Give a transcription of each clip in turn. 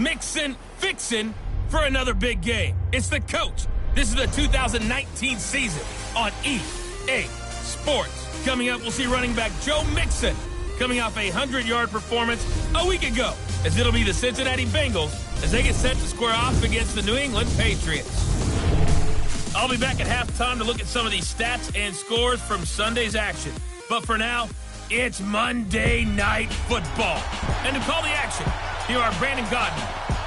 mixing, fixing for another big game. It's the coach. This is the 2019 season on EA Sports. Coming up, we'll see running back Joe Mixon coming off a 100-yard performance a week ago, as it'll be the Cincinnati Bengals as they get set to square off against the New England Patriots. I'll be back at halftime to look at some of these stats and scores from Sunday's action. But for now, it's Monday Night Football. And to call the action, here are Brandon Gaudin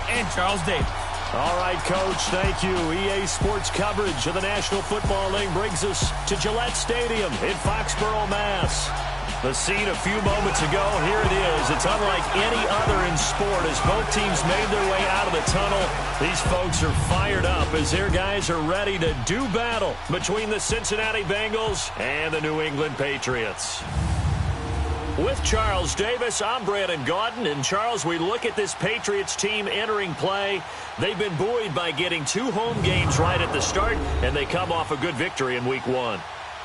and Charles Davis. All right, Coach, thank you. EA Sports coverage of the National Football League brings us to Gillette Stadium in Foxborough, Mass. The scene a few moments ago, here it is. It's unlike any other in sport as both teams made their way out of the tunnel. These folks are fired up as their guys are ready to do battle between the Cincinnati Bengals and the New England Patriots. With Charles Davis, I'm Brandon Gaudin. And Charles, we look at this Patriots team entering play. They've been buoyed by getting 2 home games right at the start, and they come off a good victory in Week 1.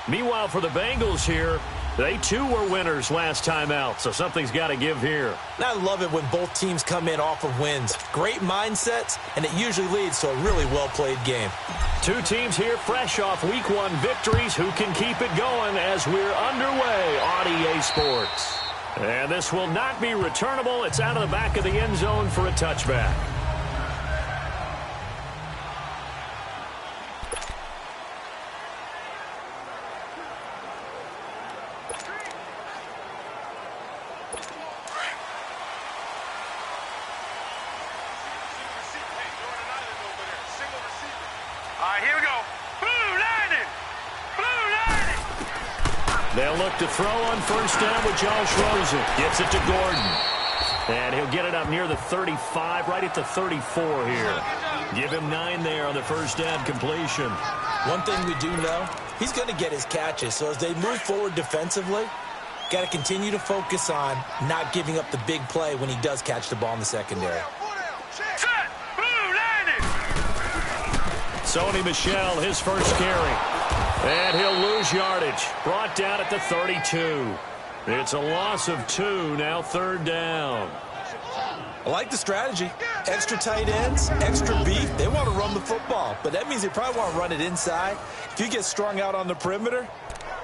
Meanwhile, for the Bengals here, they too were winners last time out, so something's got to give here. I love it when both teams come in off of wins. Great mindsets, and it usually leads to a really well-played game. 2 teams here fresh off Week 1 victories. Who can keep it going as we're underway on EA Sports? And this will not be returnable. It's out of the back of the end zone for a touchback. They'll look to throw on first down with Josh Rosen. Gets it to Gordon. And he'll get it up near the 35, right at the 34 here. Give him 9 there on the first down completion. One thing we do know, he's going to get his catches. So as they move forward defensively, got to continue to focus on not giving up the big play when he does catch the ball in the secondary. Sony Michel, his first carry. And he'll lose yardage. Brought down at the 32. It's a loss of 2, now third down. I like the strategy. Extra tight ends, extra beef. They want to run the football, but that means they probably want to run it inside. If you get strung out on the perimeter,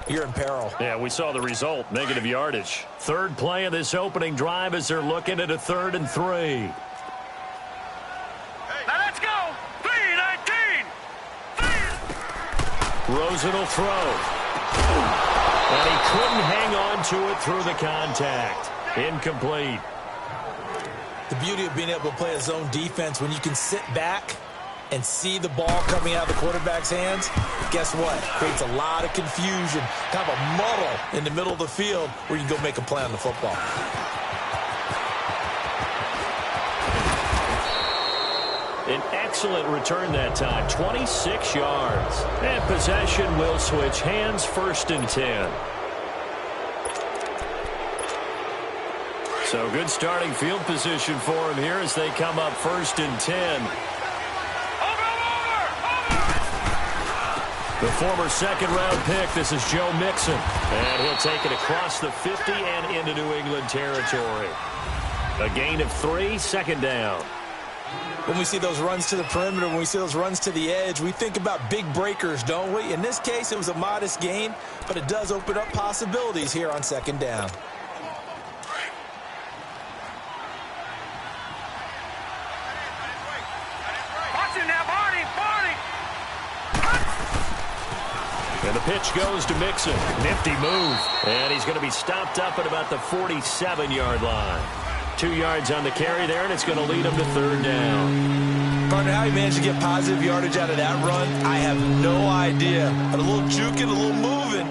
you're in peril. Yeah, we saw the result, negative yardage. Third play of this opening drive as they're looking at a 3rd and 3. Rosen will throw. And he couldn't hang on to it through the contact. Incomplete. The beauty of being able to play a zone defense when you can sit back and see the ball coming out of the quarterback's hands, guess what? Creates a lot of confusion, kind of a muddle in the middle of the field where you can go make a play on the football. An excellent return that time, 26 yards. And possession will switch hands, 1st and 10. So good starting field position for him here as they come up 1st and 10. The former 2nd-round pick, this is Joe Mixon. And he'll take it across the 50 and into New England territory. A gain of 3, 2nd down. When we see those runs to the perimeter, when we see those runs to the edge, we think about big breakers, don't we? In this case, it was a modest gain, but it does open up possibilities here on 2nd down. And the pitch goes to Mixon. Nifty move. And he's going to be stopped up at about the 47-yard line. 2 yards on the carry there, and it's going to lead him to 3rd down. Partner, how he managed to get positive yardage out of that run, I have no idea. But a little juking, a little moving,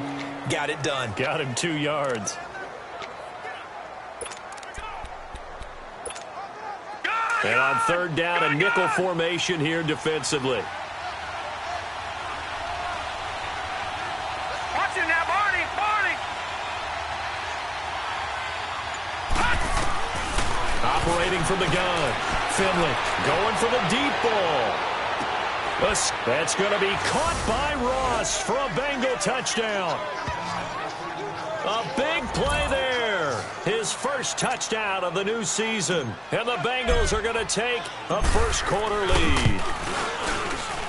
got it done. Got him 2 yards. And on 3rd down, a nickel formation here defensively. Operating from the gun. Finley going for the deep ball. That's going to be caught by Ross for a Bengal touchdown. A big play there. His first touchdown of the new season. And the Bengals are going to take a first-quarter lead.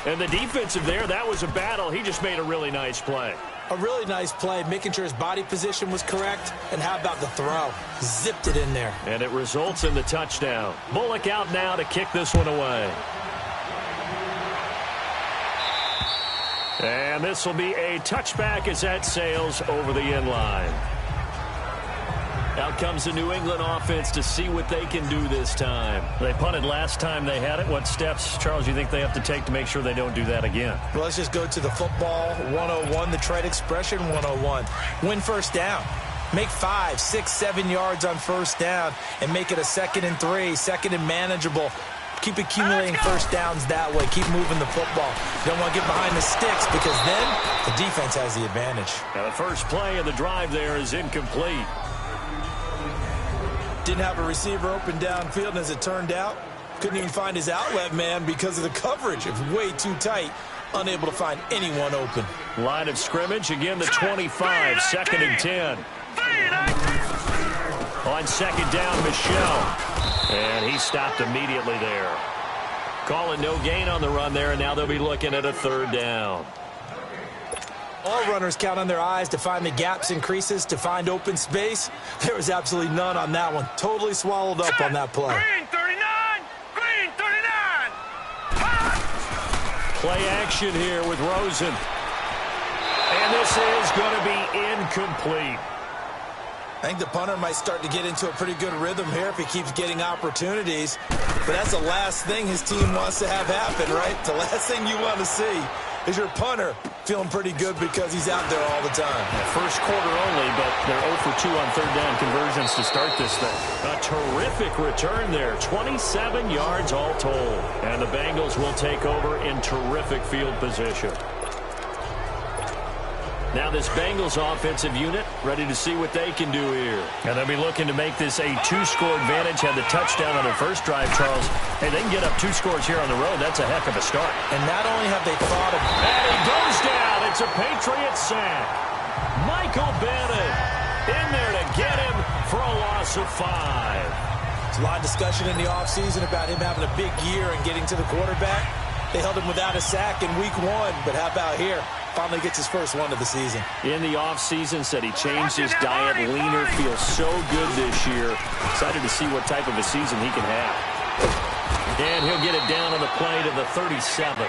And the defensive there, that was a battle. He just made a really nice play. A really nice play, making sure his body position was correct. And how about the throw? Zipped it in there. And it results in the touchdown. Bullock out now to kick this one away. And this will be a touchback as that sails over the end line. Out comes the New England offense to see what they can do this time. They punted last time they had it. What steps, Charles, you think they have to take to make sure they don't do that again? Well, let's just go to the football 101, the trade expression 101. Win first down. Make 5, 6, 7 yards on first down and make it a 2nd and 3, 2nd and manageable. Keep accumulating first downs that way. Keep moving the football. You don't want to get behind the sticks because then the defense has the advantage. Now the first play of the drive there is incomplete. Didn't have a receiver open downfield, and as it turned out, couldn't even find his outlet man because of the coverage. It was way too tight, unable to find anyone open. Line of scrimmage, again the 25, 2nd and 10. On second down, Michelle. And he stopped immediately there. Calling no gain on the run there, and now they'll be looking at a 3rd down. All runners count on their eyes to find the gaps and creases, to find open space. There was absolutely none on that one. Totally swallowed up on that play. Green 39! Green 39! Play action here with Rosen. And this is going to be incomplete. I think the punter might start to get into a pretty good rhythm here if he keeps getting opportunities. But that's the last thing his team wants to have happen, right? The last thing you want to see is your punter feeling pretty good because he's out there all the time. First quarter only, but they're 0 for 2 on 3rd down conversions to start this thing. A terrific return there, 27 yards all told. And the Bengals will take over in terrific field position. Now this Bengals offensive unit ready to see what they can do here. And they'll be looking to make this a 2-score advantage. Had the touchdown on their first drive, Charles. Hey, they can get up 2 scores here on the road. That's a heck of a start. And not only have they thought of... And he goes down. It's a Patriot sack. Michael Bennett in there to get him for a loss of 5. There's a lot of discussion in the offseason about him having a big year and getting to the quarterback. They held him without a sack in week 1, but how about here? Finally gets his first one of the season. In the offseason, said he changed his diet, leaner, feels so good this year. Excited to see what type of a season he can have. And he'll get it down on the play to the 37.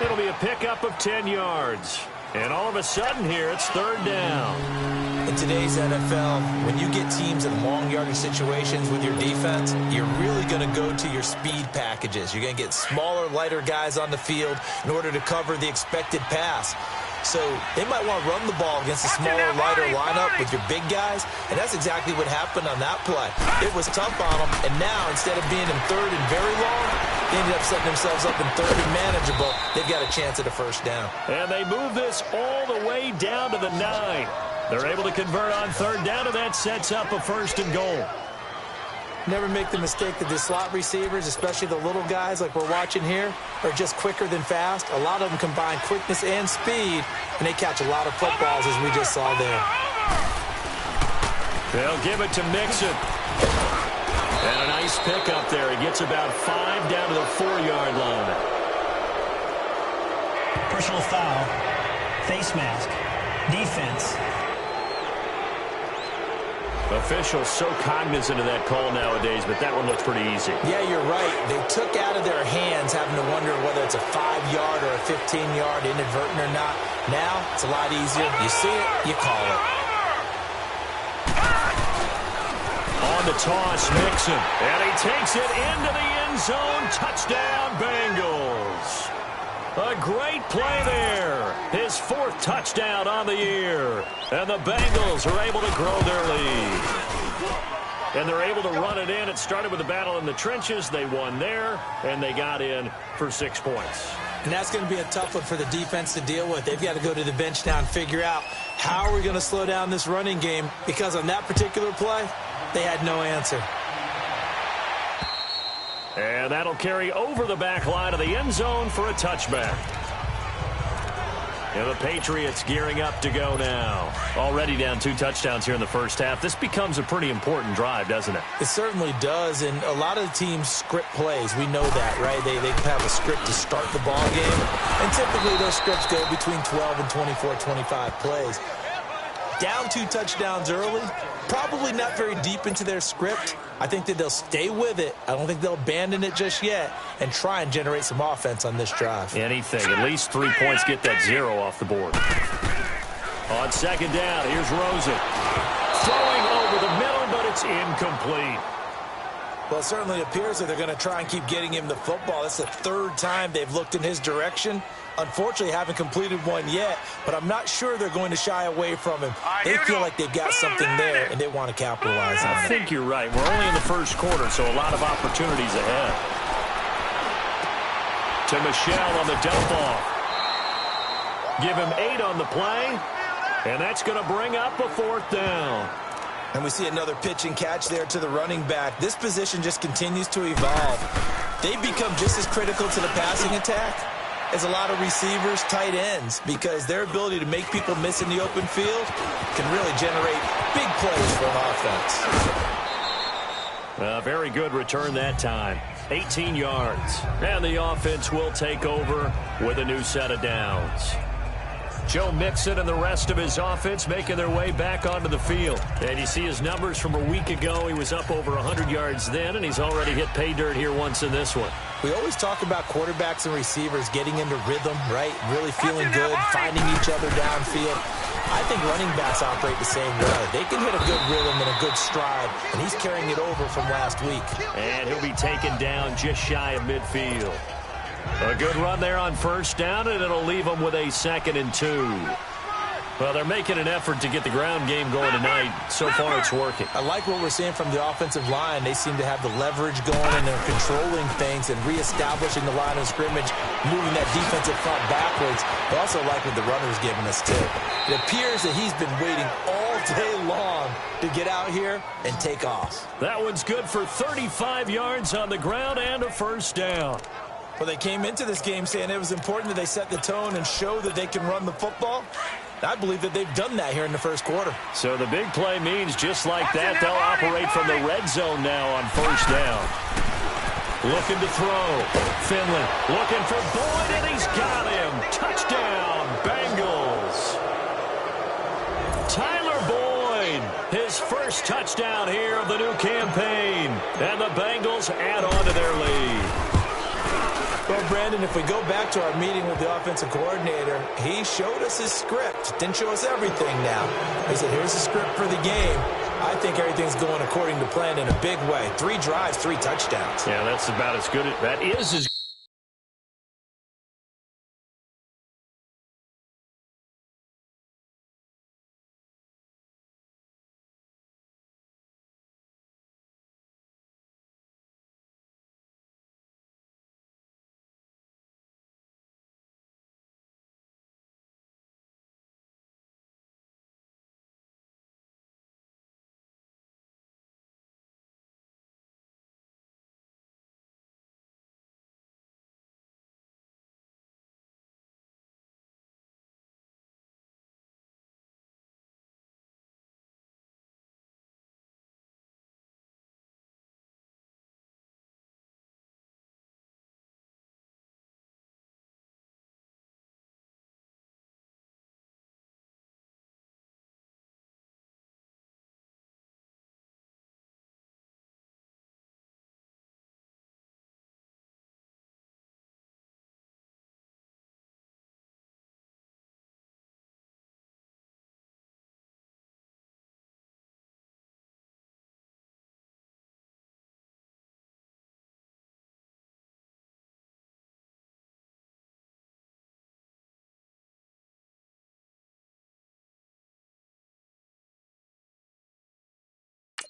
It'll be a pickup of 10 yards. And all of a sudden here, it's 3rd down. In today's NFL, when you get teams in long yardage situations with your defense, you're really going to go to your speed packages. You're going to get smaller, lighter guys on the field in order to cover the expected pass. So they might want to run the ball against a smaller, lighter lineup with your big guys, and that's exactly what happened on that play. It was tough on them, and now instead of being in 3rd and very long, they ended up setting themselves up in 3rd and manageable. They've got a chance at a first down. And they move this all the way down to the 9. They're able to convert on 3rd down, and that sets up a 1st and goal. Never make the mistake that the slot receivers, especially the little guys like we're watching here, are just quicker than fast. A lot of them combine quickness and speed, and they catch a lot of footballs, as we just saw there. They'll give it to Mixon. And a nice pickup there. He gets about 5 down to the 4-yard line. Personal foul, face mask, defense. Officials so cognizant of that call nowadays, but that one looks pretty easy. Yeah, you're right. They took out of their hands having to wonder whether it's a 5-yard or a 15-yard inadvertent or not. Now, it's a lot easier. You see it, you call it. On the toss, Mixon. And he takes it into the end zone. Touchdown, Bengals. A great play there. His 4th touchdown on the year. And the Bengals are able to grow their lead. And they're able to run it in. It started with a battle in the trenches. They won there, and they got in for 6 points. And that's going to be a tough one for the defense to deal with. They've got to go to the bench now and figure out how are we going to slow down this running game, because on that particular play, they had no answer. And that'll carry over the back line of the end zone for a touchback. And the Patriots gearing up to go now. Already down 2 touchdowns here in the first half. This becomes a pretty important drive, doesn't it? It certainly does, and a lot of the teams script plays. We know that, right? They have a script to start the ball game, and typically those scripts go between 12 and 24, 25 plays. Down 2 touchdowns early, probably not very deep into their script. I think that they'll stay with it. I don't think they'll abandon it just yet and try and generate some offense on this drive. Anything. At least 3 points, get that 0 off the board. On second down, here's Rosen. Throwing over the middle, but it's incomplete. Well, it certainly appears that they're going to try and keep getting him the football. That's the 3rd time they've looked in his direction. Unfortunately, haven't completed one yet, but I'm not sure they're going to shy away from him. They feel like they've got something there, and they want to capitalize on it. I think you're right. We're only in the first quarter, so a lot of opportunities ahead. To Michelle on the dump off. Give him 8 on the play, and that's going to bring up a 4th down. And we see another pitch and catch there to the running back. This position just continues to evolve. They've become just as critical to the passing attack as a lot of receivers, tight ends, because their ability to make people miss in the open field can really generate big plays for an offense. Very good return that time. 18 yards. And the offense will take over with a new set of downs. Joe Mixon and the rest of his offense making their way back onto the field. And you see his numbers from a week ago. He was up over 100 yards then, and he's already hit pay dirt here once in this one. We always talk about quarterbacks and receivers getting into rhythm, right? Really feeling good, finding each other downfield. I think running backs operate the same way. They can hit a good rhythm and a good stride, and he's carrying it over from last week. And he'll be taken down just shy of midfield. A good run there on first down, and it'll leave them with a 2nd and 2. Well, they're making an effort to get the ground game going tonight. So far, it's working. I like what we're seeing from the offensive line. They seem to have the leverage going, and they're controlling things and reestablishing the line of scrimmage, moving that defensive front backwards. I also like what the runner's giving us, too. It appears that he's been waiting all day long to get out here and take off. That one's good for 35 yards on the ground and a 1st down. Well, they came into this game saying it was important that they set the tone and show that they can run the football. I believe that they've done that here in the first quarter. So the big play means just like that, they'll operate from the red zone now on 1st down. Looking to throw. Finley looking for Boyd, and he's got him. Touchdown, Bengals. Tyler Boyd, his first touchdown here of the new campaign. And the Bengals add on to their lead. Well, Brandon, if we go back to our meeting with the offensive coordinator, he showed us his script. Didn't show us everything now. He said, here's the script for the game. I think everything's going according to plan in a big way. 3 drives, 3 touchdowns. Yeah, that's about as good. That is as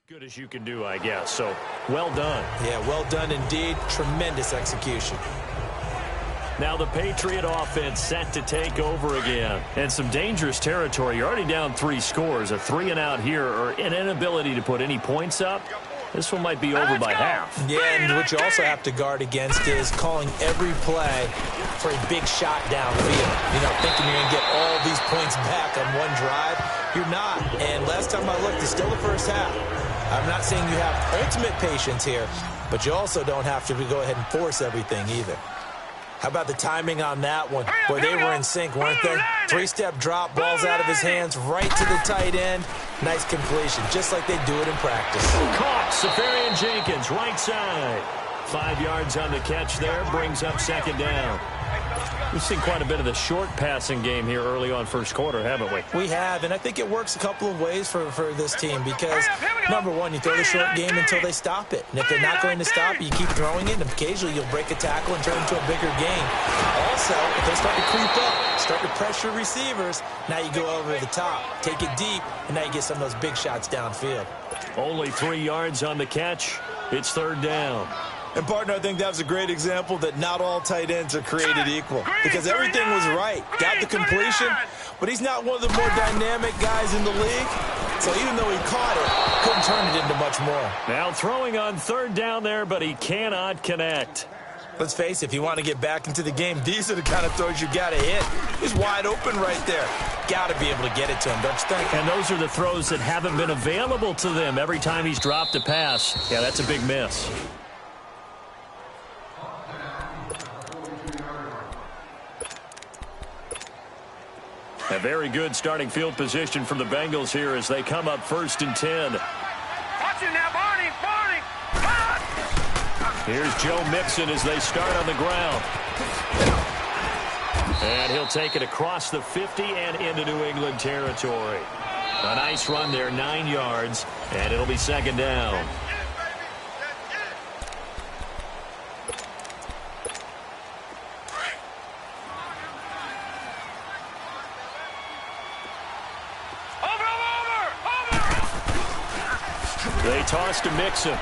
good as you can do, I guess. So, well done. Yeah, well done indeed. Tremendous execution. Now the Patriot offense set to take over again. And some dangerous territory. You're already down 3 scores. A 3-and-out here, or an inability to put any points up. This one might be over by half. Yeah, and what you also have to guard against is calling every play for a big shot downfield. You know, thinking you're going to get all these points back on one drive. You're not. And last time I looked, it's still the first half. I'm not saying you have ultimate patience here, but you also don't have to go ahead and force everything either. How about the timing on that one? Boy, they were in sync, weren't they? Three-step drop, ball's out of his hands, right to the tight end. Nice completion, just like they do it in practice. Caught, Safarian Jenkins, right side. 5 yards on the catch there, brings up second down. We've seen quite a bit of the short passing game here early on first quarter, haven't we? We have, and I think it works a couple of ways for this team because, number one, you throw the short game until they stop it. And if they're not going to stop it, you keep throwing it, and occasionally you'll break a tackle and turn it into a bigger game. Also, if they start to creep up, start to pressure receivers, now you go over the top, take it deep, and now you get some of those big shots downfield. Only 3 yards on the catch. It's third down. And, partner, I think that was a great example that not all tight ends are created equal because everything was right. Got the completion, but he's not one of the more dynamic guys in the league. So even though he caught it, couldn't turn it into much more. Now throwing on third down there, but he cannot connect. Let's face it, if you want to get back into the game, these are the kind of throws you got to hit. He's wide open right there. Got to be able to get it to him, don't you think? And those are the throws that haven't been available to them every time he's dropped a pass. Yeah, that's a big miss. A very good starting field position from the Bengals here as they come up 1st and 10. Watch it now, Barney. Here's Joe Mixon as they start on the ground. And he'll take it across the 50 and into New England territory. A nice run there, 9 yards, and it'll be second down. They toss to Mixon.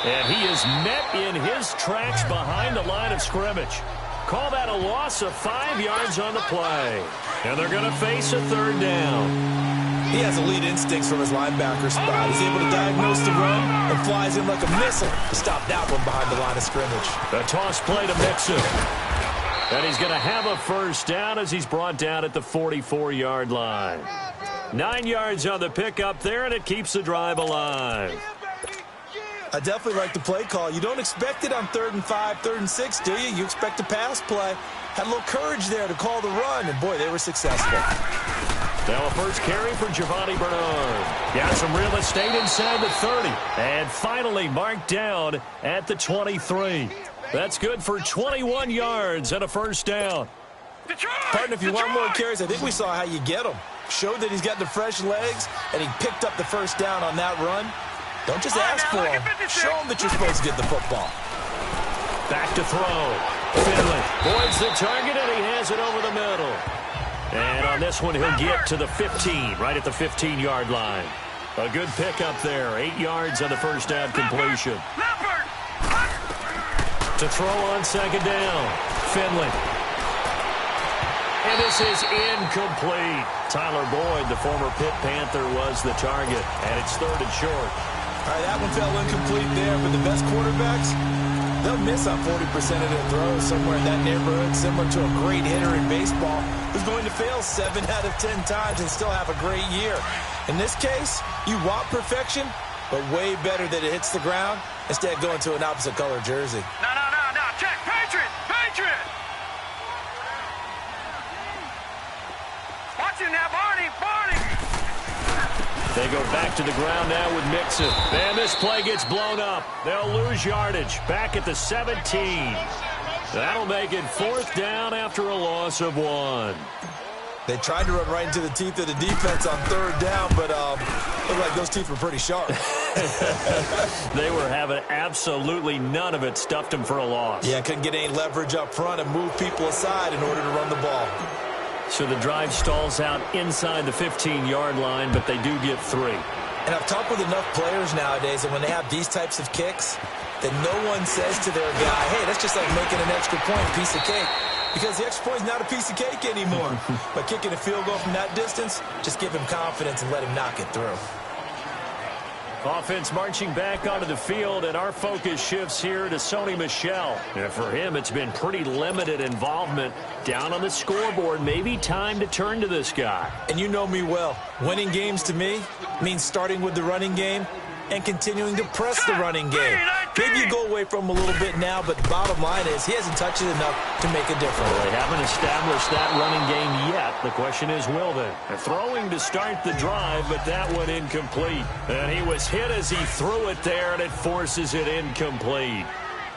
And he is met in his tracks behind the line of scrimmage. Call that a loss of 5 yards on the play. And they're going to face a third down. He has elite instincts from his linebacker spot. He's able to diagnose the run and flies in like a missile to stop that one behind the line of scrimmage. The toss play to Mixon. And he's going to have a first down as he's brought down at the 44-yard line. 9 yards on the pickup there, and it keeps the drive alive. I definitely like the play call. You don't expect it on 3rd and 5, 3rd and 6, do you? You expect a pass play. Had a little courage there to call the run, and, boy, they were successful. Now a first carry for Giovanni Bernard. Got some real estate inside the 30. And finally marked down at the 23. That's good for 21 yards and a first down. Partner, if you want more carries, I think we saw how you get them. Showed that he's got the fresh legs, and he picked up the first down on that run. Don't just ask for him. Show him that you're supposed to get the football. Back to throw. Finley voids the target, and he has it over the middle. And on this one, he'll get to the 15, right at the 15-yard line. A good pickup there. 8 yards on the first down completion. To throw on second down. Finley. And this is incomplete. Tyler Boyd, the former Pitt Panther, was the target. And it's 3rd and short. All right, that one fell incomplete there, but the best quarterbacks, they'll miss on 40% of their throws somewhere in that neighborhood, similar to a great hitter in baseball who's going to fail 7 out of 10 times and still have a great year. In this case, you want perfection, but way better that it hits the ground instead of going to an opposite color jersey. No. Check. Patriot. Watch it now, Barney. They go back to the ground now with Mixon. And this play gets blown up. They'll lose yardage. Back at the 17. That'll make it 4th down after a loss of 1. They tried to run right into the teeth of the defense on 3rd down, but looked like those teeth were pretty sharp. They were having absolutely none of it. Stuffed them for a loss. Yeah, couldn't get any leverage up front and move people aside in order to run the ball. So the drive stalls out inside the 15-yard line, but they do get 3. And I've talked with enough players nowadays that when they have these types of kicks, that no one says to their guy, hey, that's just like making an extra point, piece of cake. Because the extra point is not a piece of cake anymore. But kicking a field goal from that distance, just give him confidence and let him knock it through. Offense marching back onto the field, and our focus shifts here to Sony Michel. And for him, it's been pretty limited involvement down on the scoreboard. Maybe time to turn to this guy. And you know me well. Winning games to me means starting with the running game and continuing to press the running game. Maybe you go away from him a little bit now, but the bottom line is he hasn't touched it enough to make a difference. Well, they haven't established that running game yet. The question is, will they? They're throwing to start the drive, but that one incomplete. And he was hit as he threw it there, and it forces it incomplete.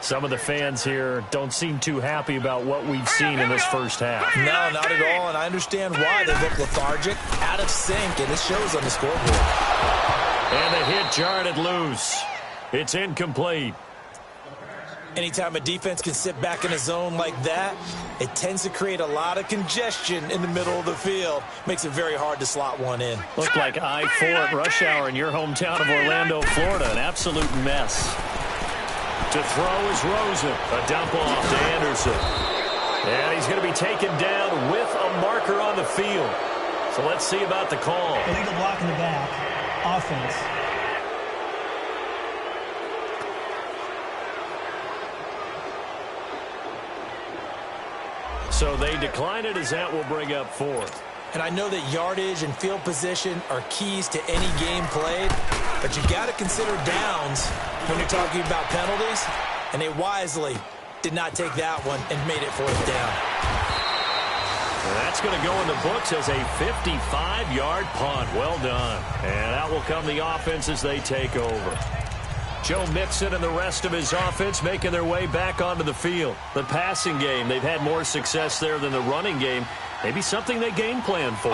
Some of the fans here don't seem too happy about what we've seen in this first half. No, not at all, and I understand why. They look lethargic, out of sync, and it shows on the scoreboard. And the hit jarred it loose. It's incomplete. Anytime a defense can sit back in a zone like that, it tends to create a lot of congestion in the middle of the field. Makes it very hard to slot one in. Looked like I-4 at rush hour in your hometown of Orlando, Florida. An absolute mess. To throw is Rosen. A dump off to Anderson. And he's going to be taken down with a marker on the field. So let's see about the call. Illegal block in the back. Offense. So they decline it as that will bring up fourth. And I know that yardage and field position are keys to any game played, but you got to consider downs when you're talking about penalties, and they wisely did not take that one and made it fourth down. And that's going to go in the books as a 55-yard punt. Well done. And that will come the offense as they take over. Joe Mixon and the rest of his offense making their way back onto the field. The passing game, they've had more success there than the running game. Maybe something they game plan for.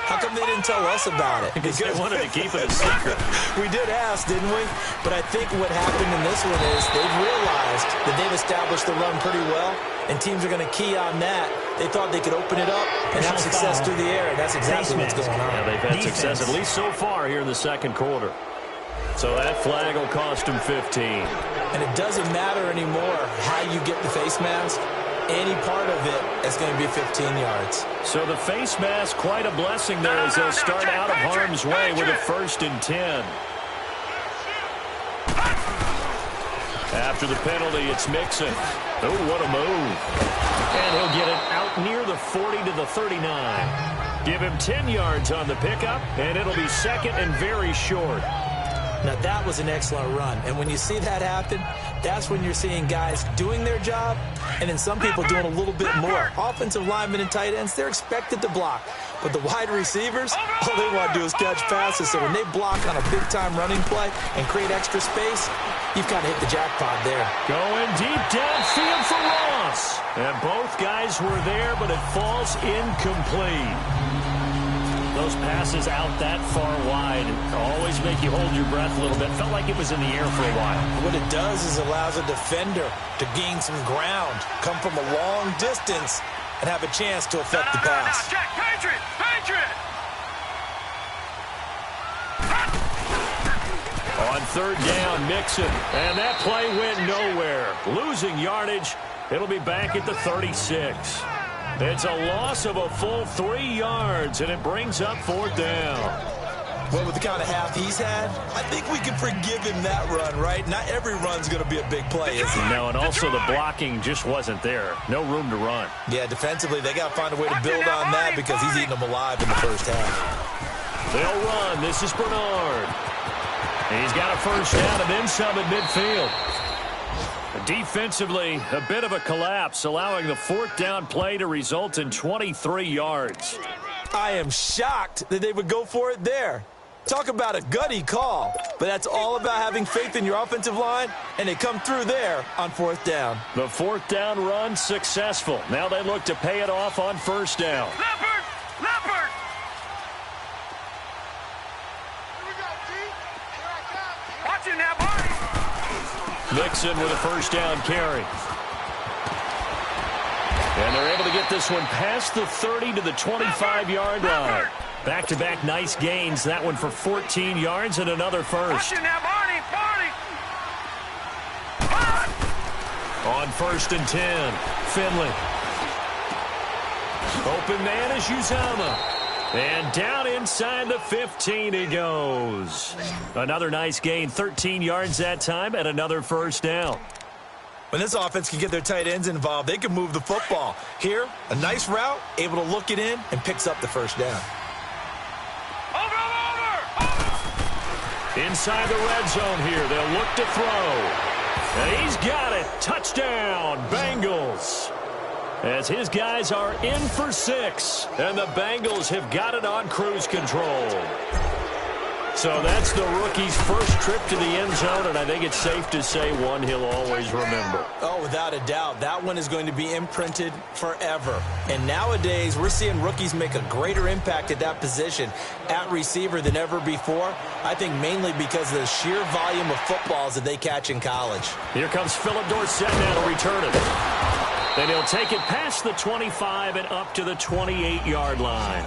How come they didn't tell us about it? Because they wanted to keep it a secret. We did ask, didn't we? But I think what happened in this one is they've realized that they've established the run pretty well, and teams are going to key on that. They thought they could open it up and have success through the air, and that's exactly what's going on. Yeah, they've had success, at least so far, here in the second quarter. So that flag will cost him 15. And it doesn't matter anymore how you get the face mask. Any part of it is going to be 15 yards. So the face mask, quite a blessing there as they'll start out of harm's way with a 1st and 10. After the penalty, it's Mixon. Oh, what a move. And he'll get it out near the 40 to the 39. Give him 10 yards on the pickup, and it'll be second and very short. Now, that was an excellent run. And when you see that happen, that's when you're seeing guys doing their job and then some people doing a little bit more. Offensive linemen and tight ends, they're expected to block. But the wide receivers, all they want to do is catch passes. So when they block on a big-time running play and create extra space, you've got to hit the jackpot there. Going deep downfield for Ross. And both guys were there, but it falls incomplete. Those passes out that far wide always make you hold your breath a little bit. Felt like it was in the air for a while. What it does is allows a defender to gain some ground, come from a long distance, and have a chance to affect the pass. Check, Patriot! Patriot! On 3rd down, Mixon. And that play went nowhere. Losing yardage. It'll be back at the 36. It's a loss of a full 3 yards, and it brings up 4th down. Well, with the kind of half he's had, I think we can forgive him that run, right? Not every run's going to be a big play, is it? No, and also the blocking just wasn't there. No room to run. Yeah, defensively, they got to find a way to build on that because he's eating them alive in the first half. They'll run. This is Bernard. He's got a 1st down and then some at midfield. Defensively, a bit of a collapse, allowing the 4th down play to result in 23 yards. I am shocked that they would go for it there. Talk about a gutty call, but that's all about having faith in your offensive line, and they come through there on 4th down. The 4th down run successful. Now they look to pay it off on 1st down. Leopard! Leopard! Watch it now, Barney! Mixon with a 1st down carry. And they're able to get this one past the 30 to the 25-yard line. Back-to-back nice gains. That one for 14 yards and another 1st. Watch it now, Barney! Barney! On 1st and 10, Finley. Open man is Uzama. And down inside the 15 he goes. Another nice gain, 13 yards that time, and another first down. When this offense can get their tight ends involved, they can move the football. Here, a nice route, able to look it in, and picks up the first down. Inside the red zone here, they'll look to throw. And he's got it. Touchdown, Bengals. As his guys are in for 6, and the Bengals have got it on cruise control. So that's the rookie's first trip to the end zone, and I think it's safe to say one he'll always remember. Oh, without a doubt. That one is going to be imprinted forever. And nowadays, we're seeing rookies make a greater impact at that position at receiver than ever before. I think mainly because of the sheer volume of footballs that they catch in college. Here comes Philip Dorsett now to return it. And he'll take it past the 25 and up to the 28-yard line.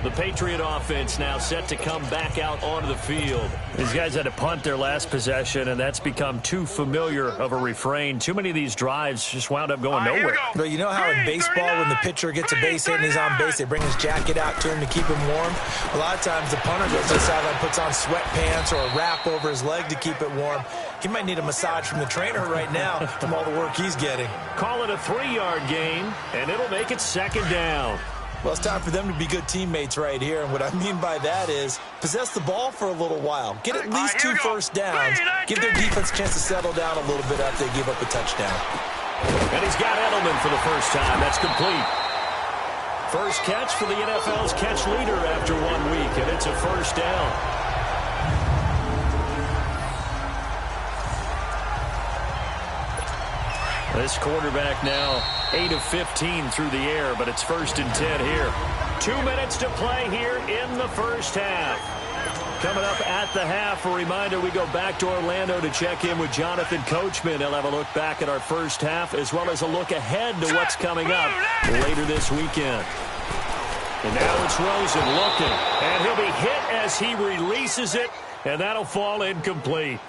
The Patriot offense now set to come back out onto the field. These guys had to punt their last possession, and that's become too familiar of a refrain. Too many of these drives just wound up going nowhere. But you know how in baseball, when the pitcher gets a base hit and he's on base, they bring his jacket out to him to keep him warm? A lot of times the punter goes to the sideline, puts on sweatpants or a wrap over his leg to keep it warm. He might need a massage from the trainer right now from all the work he's getting. Call it a 3-yard gain, and it'll make it second down. Well, it's time for them to be good teammates right here. And what I mean by that is possess the ball for a little while. Get at least 2 first downs. Give their defense a chance to settle down a little bit after they give up a touchdown. And he's got Edelman for the first time. That's complete. First catch for the NFL's catch leader after 1 week, and it's a first down. This quarterback now 8 of 15 through the air, but it's 1st and 10 here. 2 minutes to play here in the first half. Coming up at the half, a reminder, we go back to Orlando to check in with Jonathan Coachman. He'll have a look back at our first half as well as a look ahead to what's coming up later this weekend. And now it's Rosen looking, and he'll be hit as he releases it, and that'll fall incomplete.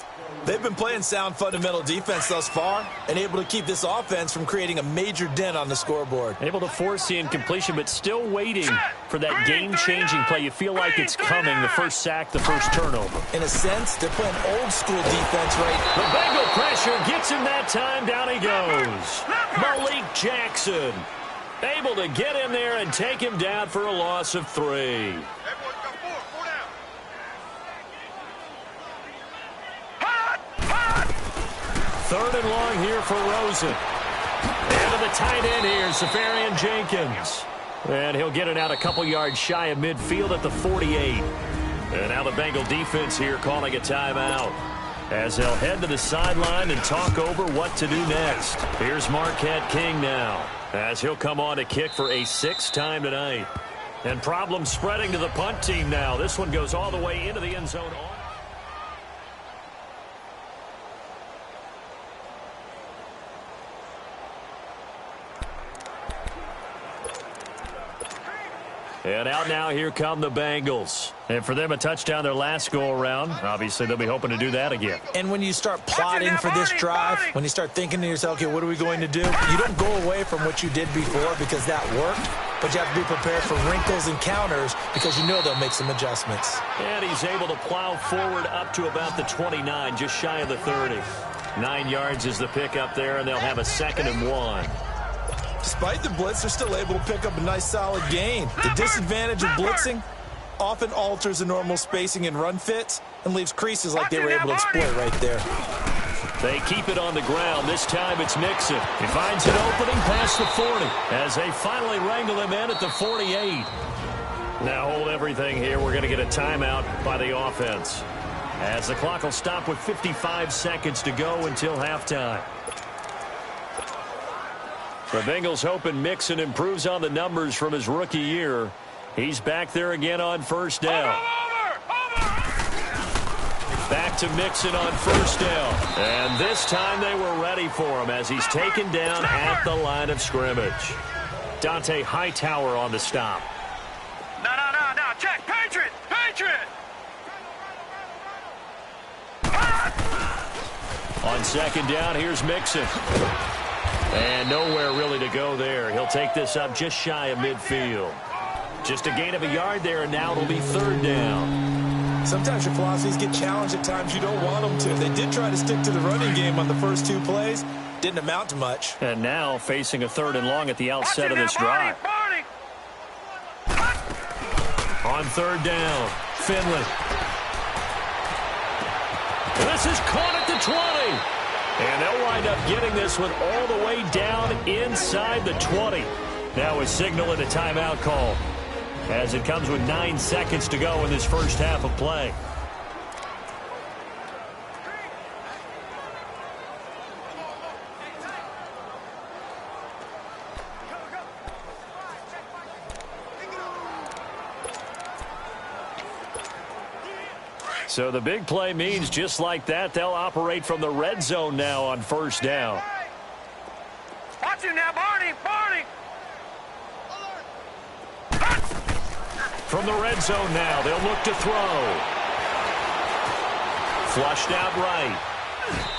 They've been playing sound fundamental defense thus far and able to keep this offense from creating a major dent on the scoreboard. Able to force the incompletion, but still waiting for that game-changing play. You feel like it's coming, the first sack, the first turnover. In a sense, they're playing old-school defense right. The Bengal pressure gets him that time. Down he goes. Malik Jackson able to get in there and take him down for a loss of 3. 3rd and long here for Rosen. And to the tight end here, Safarian Jenkins. And he'll get it out a couple yards shy of midfield at the 48. And now the Bengal defense here calling a timeout as they'll head to the sideline and talk over what to do next. Here's Marquette King now as he'll come on to kick for a 6th time tonight. And problems spreading to the punt team now. This one goes all the way into the end zone. And out now, here come the Bengals. And for them, a touchdown their last go-around. Obviously, they'll be hoping to do that again. And when you start plotting for this drive, when you start thinking to yourself, okay, what are we going to do? You don't go away from what you did before because that worked, but you have to be prepared for wrinkles and counters because you know they'll make some adjustments. And he's able to plow forward up to about the 29, just shy of the 30. 9 yards is the pickup there, and they'll have a 2nd and 1. Despite the blitz, they're still able to pick up a nice solid gain. The disadvantage of blitzing often alters the normal spacing and run fits and leaves creases like they were able to exploit right there. They keep it on the ground. This time it's Mixon. He finds an opening past the 40 as they finally wrangle him in at the 48. Now hold everything here. We're going to get a timeout by the offense as the clock will stop with 55 seconds to go until halftime. The Bengals hoping Mixon improves on the numbers from his rookie year. He's back there again on first down. Back to Mixon on first down. And this time they were ready for him as he's taken down at the line of scrimmage. Dante Hightower on the stop. No. Check. Patriot. On second down, here's Mixon. And And nowhere really to go there. He'll take this up just shy of midfield. Just a gain of a yard there, and now it'll be third down. Sometimes your philosophies get challenged at times you don't want them to. They did try to stick to the running game on the first 2 plays. Didn't amount to much. And now facing a 3rd and long at the outset of this drive. On 3rd down, Finley. This is caught at the 20. And they'll wind up getting this one all the way down inside the 20. Now a signal and a timeout call, as it comes with 9 seconds to go in this first half of play. So the big play means just like that, they'll operate from the red zone now on 1st down. Watch him now, Barney! From the red zone now, they'll look to throw. Flushed out right.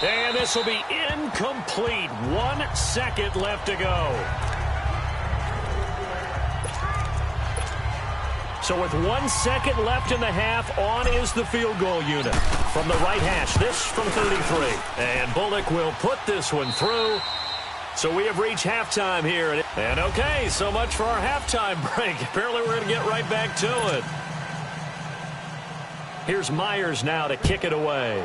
And this will be incomplete. 1 second left to go. So with 1 second left in the half, on is the field goal unit. From the right hash, this from 33. And Bullock will put this one through. So we have reached halftime here. And okay, so much for our halftime break. Apparently we're going to get right back to it. Here's Myers now to kick it away.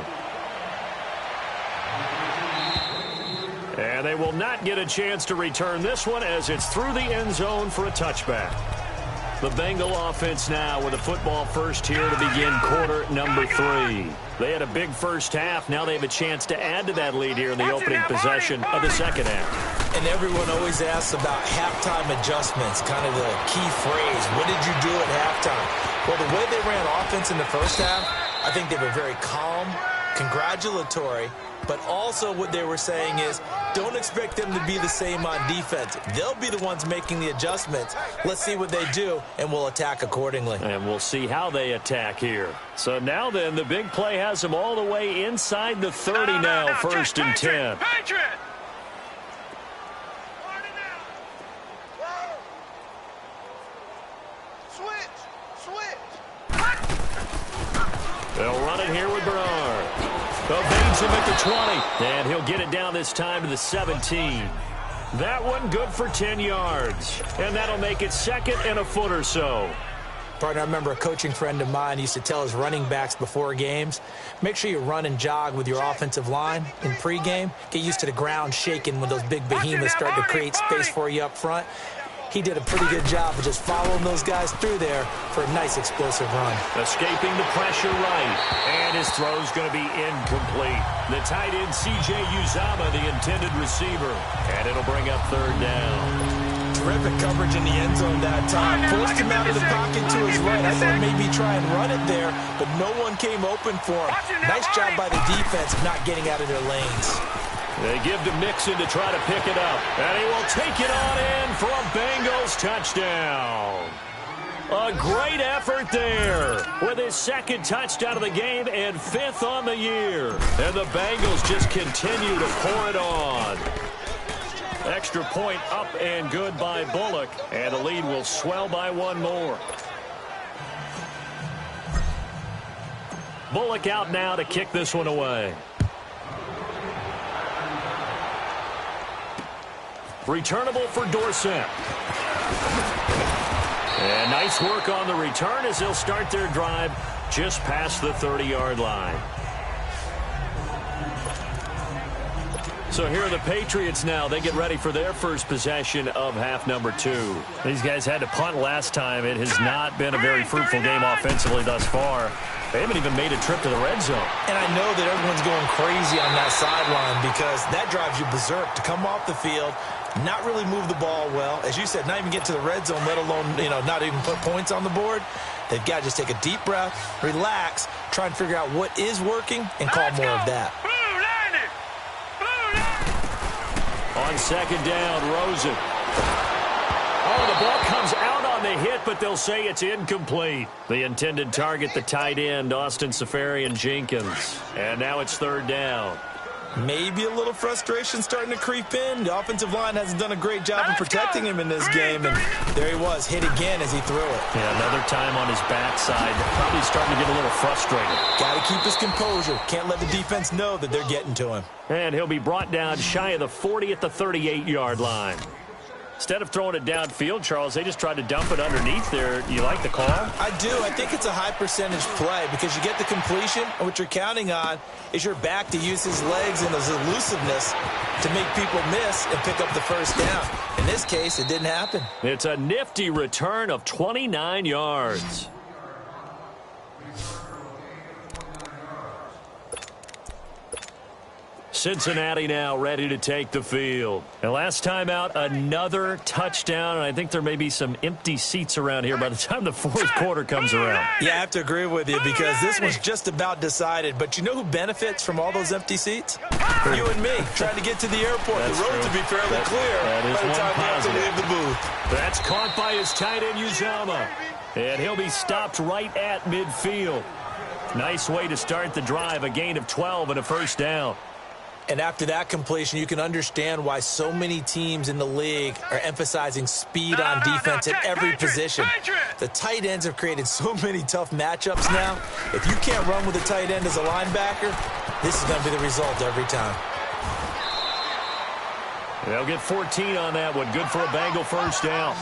And they will not get a chance to return this one as it's through the end zone for a touchback. The Bengal offense now with a football first here to begin quarter number 3. They had a big first half. Now they have a chance to add to that lead here in the opening possession of the second half. And everyone always asks about halftime adjustments, kind of the key phrase. What did you do at halftime? Well, the way they ran offense in the first half, I think they were very calm, congratulatory, but also what they were saying is don't expect them to be the same on defense. They'll be the ones making the adjustments. Let's see what they do, and we'll attack accordingly. And we'll see how they attack here. So now then, the big play has them all the way inside the 30 now, 1st and 10. They'll run it here with Bernard. Evades him at the 20, and he'll get it down this time to the 17. That one good for 10 yards, and that'll make it 2nd and a foot or so. Partner, I remember a coaching friend of mine used to tell his running backs before games, make sure you run and jog with your offensive line in pregame. Get used to the ground shaking when those big behemoths start to create space for you up front. He did a pretty good job of just following those guys through there for a nice explosive run. Escaping the pressure right, and his throw's going to be incomplete. The tight end, C.J. Uzama, the intended receiver, and it'll bring up 3rd down. Terrific coverage in the end zone that time. Forced him out of the pocket to his right. I thought maybe try and run it there, but no one came open for him. Nice job by the defense of not getting out of their lanes. They give to Mixon to try to pick it up. And he will take it on in for a Bengals touchdown. A great effort there with his 2nd touchdown of the game and 5th on the year. And the Bengals just continue to pour it on. Extra point up and good by Bullock. And the lead will swell by 1 more. Bullock out now to kick this one away. Returnable for Dorsett. And nice work on the return as they'll start their drive just past the 30-yard line. So here are the Patriots now. They get ready for their first possession of half number 2. These guys had to punt last time. It has not been a very fruitful game offensively thus far. They haven't even made a trip to the red zone. And I know that everyone's going crazy on that sideline because that drives you berserk to come off the field, not really move the ball well. As you said, not even get to the red zone, let alone, not even put points on the board. They've got to just take a deep breath, relax, try and figure out what is working, and call more of that. On 2nd down, Rosen. Oh, the ball comes out on the hit, but they'll say it's incomplete. The intended target, the tight end, Austin Safarian-Jenkins. And now it's 3rd down. Maybe a little frustration starting to creep in. The offensive line hasn't done a great job of protecting him in this game, and there he was, hit again as he threw it. Yeah, another time on his backside. Probably starting to get a little frustrated. Got to keep his composure. Can't let the defense know that they're getting to him. And he'll be brought down shy of the 40 at the 38-yard line. Instead of throwing it downfield, Charles, they just tried to dump it underneath there. You like the call? I do. I think it's a high-percentage play because you get the completion, and what you're counting on is your back to use his legs and his elusiveness to make people miss and pick up the first down. In this case, it didn't happen. It's a nifty return of 29 yards. Cincinnati now ready to take the field. And last time out, another touchdown, and I think there may be some empty seats around here by the time the fourth quarter comes around. Yeah, I have to agree with you because this one's just about decided. But you know who benefits from all those empty seats? You and me, trying to get to the airport. That's the road true. to be fairly clear that is by the time one you have to positive. leave the booth. That's caught by his tight end, Uzama. And he'll be stopped right at midfield. Nice way to start the drive, a gain of 12 and a first down. And after that completion, you can understand why so many teams in the league are emphasizing speed on defense at every position. The tight ends have created so many tough matchups now. If you can't run with a tight end as a linebacker, this is going to be the result every time. They'll get 14 on that one. Good for a Bengal first down.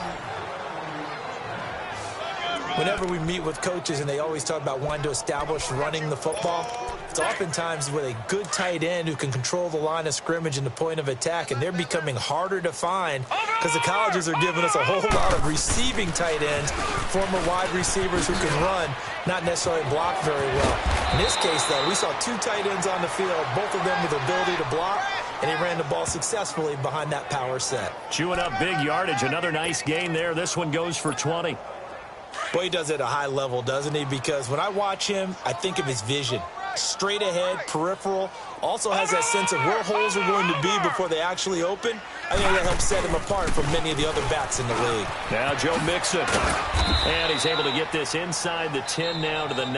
Whenever we meet with coaches and they always talk about wanting to establish running the football, it's oftentimes with a good tight end who can control the line of scrimmage and the point of attack, and they're becoming harder to find because the colleges are giving us a whole lot of receiving tight ends, former wide receivers who can run, not necessarily block very well. In this case, though, we saw two tight ends on the field, both of them with the ability to block, and he ran the ball successfully behind that power set. Chewing up big yardage. Another nice gain there. This one goes for 20. Boy, he does it at a high level, doesn't he? Because when I watch him, I think of his vision. Straight ahead, peripheral, also has that sense of where holes are going to be before they actually open. I think that helps set him apart from many of the other backs in the league. Now Joe Mixon. And he's able to get this inside the 10 now to the 9.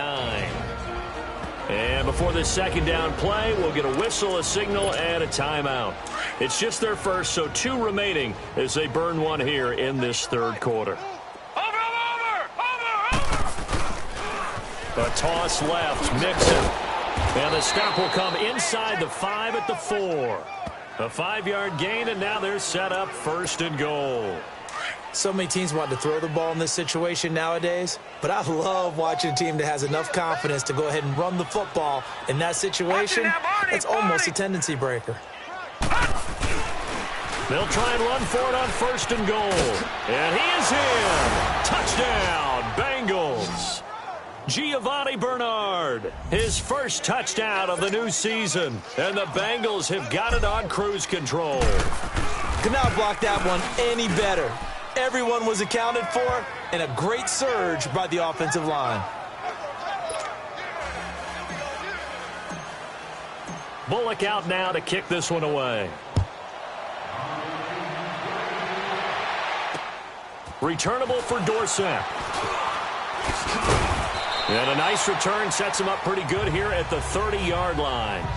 And before this second down play, we'll get a whistle, a signal, and a timeout. It's just their first, so 2 remaining as they burn one here in this third quarter. A toss left, Mixon. And the stop will come inside the 5 at the 4. A 5-yard gain, and now they're set up first and goal. So many teams want to throw the ball in this situation nowadays, but I love watching a team that has enough confidence to go ahead and run the football in that situation. It's almost a tendency breaker. They'll try and run for it on first and goal. And he is in. Touchdown, Bengals. Giovanni Bernard, his first touchdown of the new season. And the Bengals have got it on cruise control. Could not block that one any better. Everyone was accounted for, and a great surge by the offensive line. Bullock out now to kick this one away. Returnable for Dorsett. And a nice return sets him up pretty good here at the 30-yard line.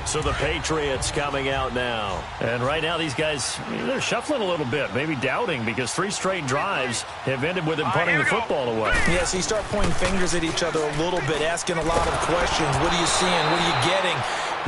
So the Patriots coming out now. And right now these guys, they're shuffling a little bit, maybe doubting, because 3 straight drives have ended with them punting the football away. Yeah, so you start pointing fingers at each other a little bit, asking a lot of questions. What are you seeing? What are you getting?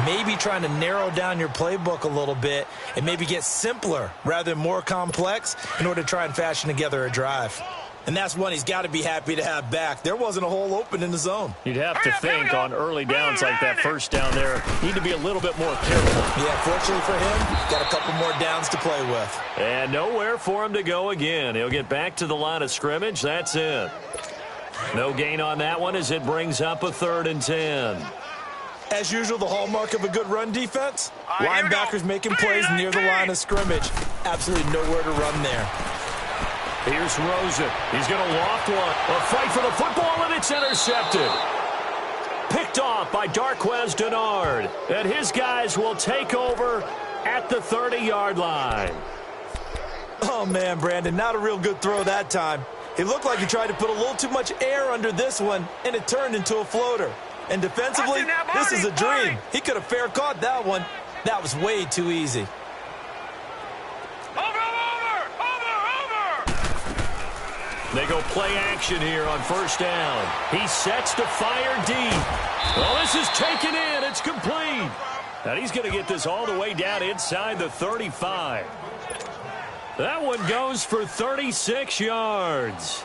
Maybe trying to narrow down your playbook a little bit and maybe get simpler rather than more complex in order to try and fashion together a drive. And that's one he's got to be happy to have back. There wasn't a hole open in the zone. You'd have to think on early downs like that first down there, need to be a little bit more careful. Yeah, fortunately for him, got a couple more downs to play with. And nowhere for him to go again. He'll get back to the line of scrimmage. That's it. No gain on that one as it brings up a 3rd and 10. As usual, the hallmark of a good run defense, linebackers making plays near the line of scrimmage. Absolutely nowhere to run there. Here's Rosen. He's going to loft one. A fight for the football, and it's intercepted. Picked off by Darquez Denard. And his guys will take over at the 30-yard line. Oh, man, Brandon, not a real good throw that time. It looked like he tried to put a little too much air under this one, and it turned into a floater. And defensively, this is a dream. He could have fair caught that one. That was way too easy. They go play action here on first down. He sets to fire deep. Well, this is taken in. It's complete. And he's going to get this all the way down inside the 35. That one goes for 36 yards.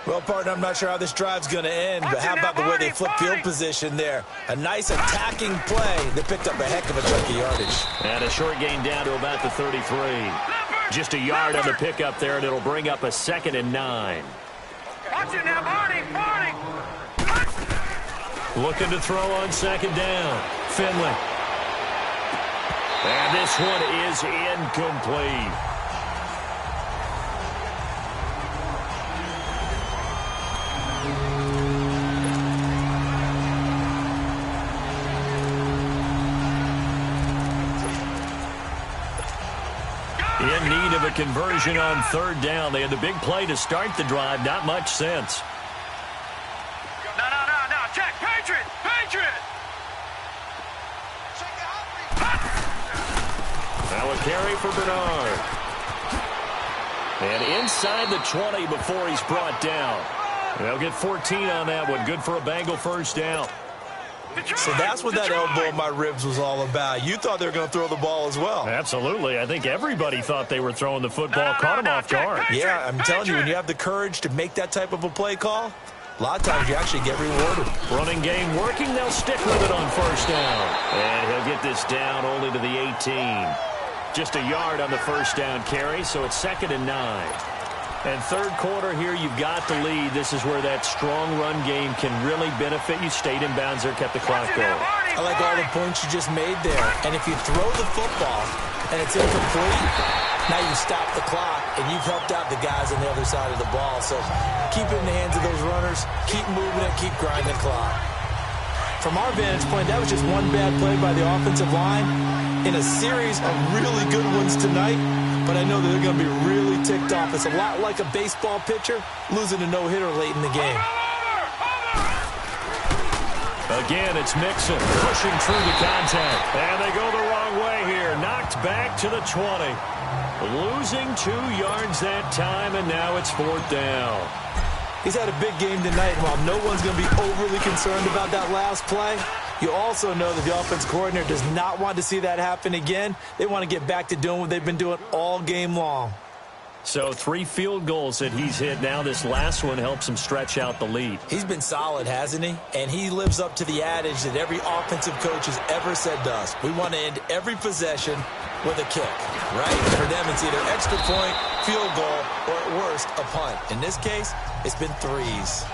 Well, partner, I'm not sure how this drive's going to end, but how about the way they flip field position there? A nice attacking play that picked up a heck of a chunk of yardage. And a short gain down to about the 33. Just a yard on the pickup there, and it'll bring up a 2nd and 9. Watch it now, Barney! Looking to throw on 2nd down. Finley. And this one is incomplete. In need of a conversion on 3rd down. They had the big play to start the drive. Not much sense. No. Check. Patriot! Now a carry for Bernard. And inside the 20 before he's brought down. They'll get 14 on that one. Good for a Bengal first down. So that's what that elbow in my ribs was all about. You thought they were going to throw the ball as well. Absolutely. I think everybody thought they were throwing the football. Caught him off guard. Yeah, I'm telling you, when you have the courage to make that type of a play call, a lot of times you actually get rewarded. Running game working. They'll stick with it on first down. And he'll get this down only to the 18. Just a yard on the first down carry, so it's 2nd and 9. And 3rd quarter here, you've got the lead. This is where that strong run game can really benefit you. Stayed in bounds there, kept the clock going. I like all the points you just made there. And if you throw the football and it's incomplete, now you stop the clock, and you've helped out the guys on the other side of the ball. So keep it in the hands of those runners. Keep moving it. Keep grinding the clock. From our vantage point, that was just one bad play by the offensive line in a series of really good ones tonight. But I know that they're going to be really ticked off. It's a lot like a baseball pitcher losing a no-hitter late in the game. Again, it's Mixon pushing through the contact. And they go the wrong way here. Knocked back to the 20. Losing 2 yards that time, and now it's 4th down. He's had a big game tonight. While no one's going to be overly concerned about that last play, you also know that the offense coordinator does not want to see that happen again. They want to get back to doing what they've been doing all game long. So 3 field goals that he's hit now. This last one helps him stretch out the lead. He's been solid, hasn't he? And he lives up to the adage that every offensive coach has ever said to us. We want to end every possession with a kick, right? For them, it's either extra point, field goal, or at worst, a punt. In this case, it's been 3s.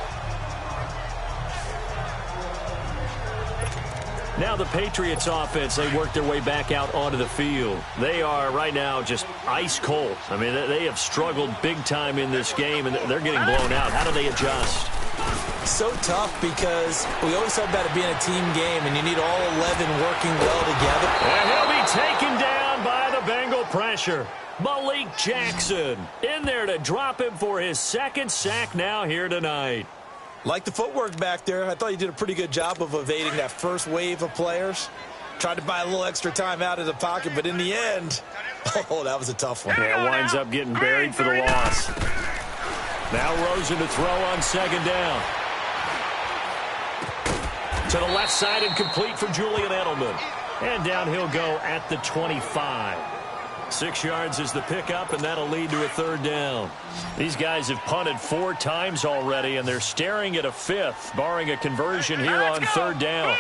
Now the Patriots offense, they work their way back out onto the field. They are right now just ice cold. I mean, they have struggled big time in this game, and they're getting blown out. How do they adjust? So tough because we always talk about it being a team game, and you need all 11 working well together. And he'll be taken down by the Bengal pressure. Malik Jackson in there to drop him for his 2nd sack now here tonight. Like the footwork back there, I thought he did a pretty good job of evading that first wave of players. Tried to buy a little extra time out of the pocket, but in the end, oh, that was a tough one. Yeah, winds up getting buried for the loss. Now Rosen to throw on 2nd down. To the left side and complete for Julian Edelman. And down he'll go at the 25. 6 yards is the pickup, and that'll lead to a 3rd down. These guys have punted 4 times already, and they're staring at a 5th, barring a conversion here on 3rd down.